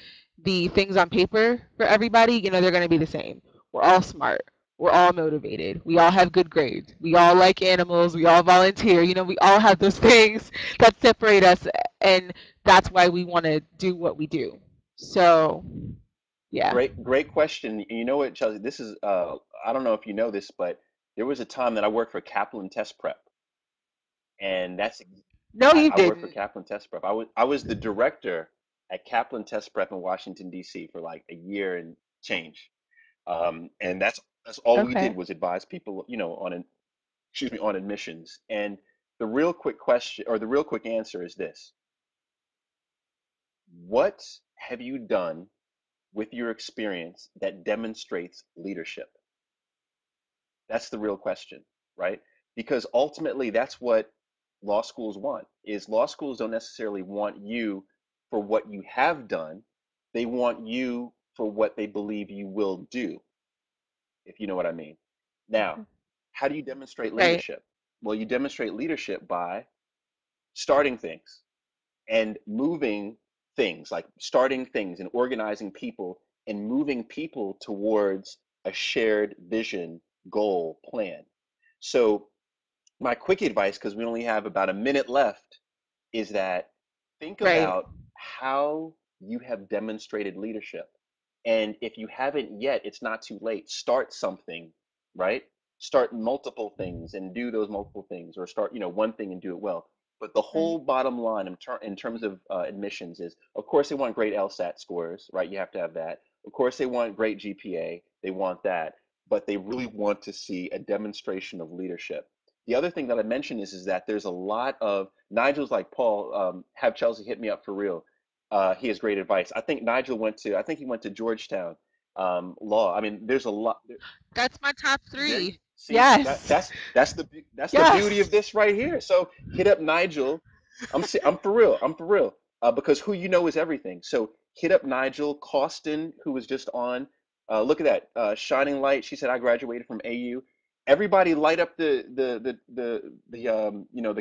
[SPEAKER 9] the things on paper for everybody, they're going to be the same. We're all smart. We're all motivated. We all have good grades. We all like animals. We all volunteer. We all have those things that separate us, and that's why we want to do what we do. So, yeah.
[SPEAKER 1] great question. And you know what, Chelsea? This is I don't know if you know this, but there was a time that I worked for Kaplan Test Prep, and
[SPEAKER 9] No, you
[SPEAKER 1] I worked for
[SPEAKER 9] didn't.
[SPEAKER 1] Kaplan Test Prep. I was the director at Kaplan Test Prep in Washington D.C. for like a year and change. And that's all we did
[SPEAKER 9] Okay.
[SPEAKER 1] was advise people, on on admissions. And the real quick question or the real quick answer is this: what have you done with your experience that demonstrates leadership? That's the real question, right? Because ultimately that's what law schools want. Is law schools don't necessarily want you for what you have done. They want you for what they believe you will do, if you know what I mean. Now, how do you demonstrate
[SPEAKER 9] Right.
[SPEAKER 1] leadership? Well, you demonstrate leadership by starting things and moving things, like starting things and organizing people and moving people towards a shared vision, goal, plan. So, my quick advice, because we only have about a minute left, is that think
[SPEAKER 9] Right.
[SPEAKER 1] about how you have demonstrated leadership. And if you haven't yet, it's not too late. Start something, right? Start multiple things and do those multiple things, or start, one thing and do it well. But the whole
[SPEAKER 9] Right.
[SPEAKER 1] bottom line in terms of admissions is, of course, they want great LSAT scores, right? You have to have that. Of course, they want great GPA. They want that. But they really want to see a demonstration of leadership. The other thing that I mentioned is that there's a lot of Nigel's like Paul. Have Chelsea hit me up for real. He has great advice. I think he went to Georgetown law. I mean, there's a lot.
[SPEAKER 9] That's my top
[SPEAKER 1] There,
[SPEAKER 9] three.
[SPEAKER 1] see that
[SPEAKER 9] Yes.
[SPEAKER 1] that's the beauty of
[SPEAKER 9] Yes.
[SPEAKER 1] this right here. So hit up Nigel. I'm for real. I'm for real. Because who you know is everything. So hit up Nigel Costin, who was just on. Look at that shining light. She said I graduated from AU. Everybody light up the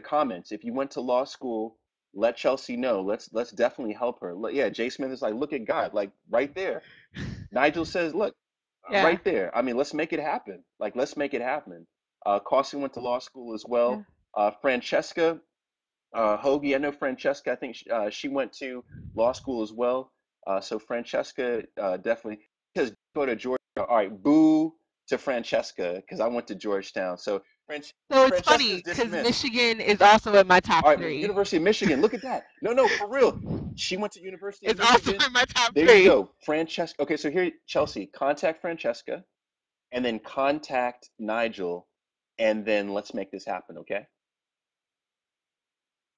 [SPEAKER 1] comments. If you went to law school, let Chelsea know. Let's definitely help her. Yeah, Jay Smith is like, look at God, like right there. Nigel says, look,
[SPEAKER 9] Yeah.
[SPEAKER 1] right there. I mean, let's make it happen. Like, let's make it happen. Carson went to law school as
[SPEAKER 9] Yeah.
[SPEAKER 1] well. Francesca Hoagie, I know Francesca. I think she went to law school as well. So Francesca definitely because go to Georgia. All right, boo to Francesca because I went to Georgetown. So
[SPEAKER 9] So it's
[SPEAKER 1] Francesca's
[SPEAKER 9] funny because
[SPEAKER 1] dismissed.
[SPEAKER 9] Michigan is also in my top
[SPEAKER 1] All right,
[SPEAKER 9] three.
[SPEAKER 1] University of Michigan. Look at that. No, no, for real. She went to University of
[SPEAKER 9] It's also
[SPEAKER 1] Michigan.
[SPEAKER 9] in my top
[SPEAKER 1] There you
[SPEAKER 9] three.
[SPEAKER 1] go, Francesca. Okay, so here, Chelsea, contact Francesca and then contact Nigel, and then let's make this happen, okay? Okay,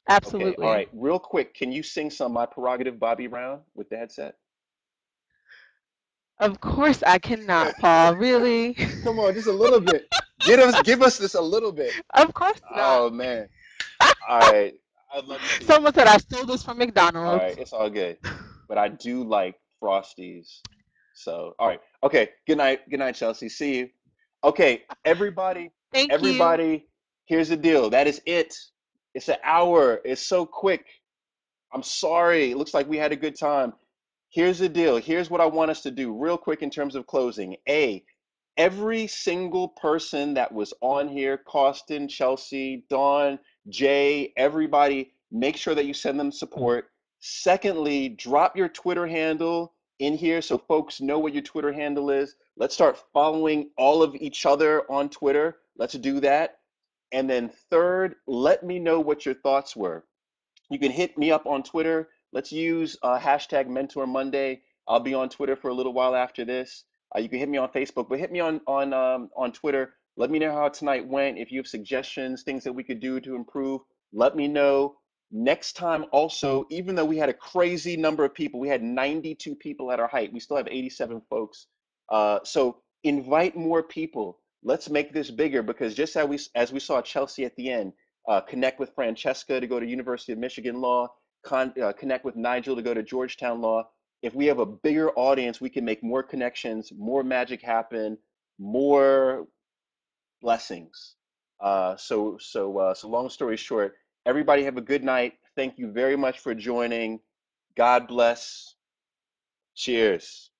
[SPEAKER 1] all
[SPEAKER 9] Absolutely.
[SPEAKER 1] right. Real quick, can you sing some My Prerogative Bobby Brown with the headset?
[SPEAKER 9] Of course I cannot, Paul. Really?
[SPEAKER 1] Come on, just a little bit. Give us this a little bit.
[SPEAKER 9] Of course not.
[SPEAKER 1] Oh man. All right. I'd love to see it.
[SPEAKER 9] Someone said I stole this from
[SPEAKER 1] All right,
[SPEAKER 9] McDonald's.
[SPEAKER 1] it's all good. But I do like Frosties. So, all right. Okay. Good night. Good night, Chelsea. See you. Okay, everybody,
[SPEAKER 9] Thank you.
[SPEAKER 1] everybody, here's the deal. That is it. It's an hour. It's so quick. I'm sorry. It looks like we had a good time. Here's the deal. Here's what I want us to do real quick in terms of closing. Every single person that was on here, Costin, Chelsea, Dawn, Jay, everybody, make sure that you send them support. Secondly, drop your Twitter handle in here so folks know what your Twitter handle is. Let's start following all of each other on Twitter. Let's do that. And then third, let me know what your thoughts were. You can hit me up on Twitter. Let's use hashtag Mentor Monday. I'll be on Twitter for a little while after this. You can hit me on Facebook, but hit me on Twitter. Let me know how tonight went. If you have suggestions, things that we could do to improve, let me know. Next time, also, even though we had a crazy number of people, we had 92 people at our height. We still have 87 folks. So invite more people. Let's make this bigger because just as we saw Chelsea at the end, connect with Francesca to go to University of Michigan Law, connect with Nigel to go to Georgetown Law. If we have a bigger audience, we can make more connections, more magic happen, more blessings. So long story short, everybody have a good night. Thank you very much for joining. God bless. Cheers.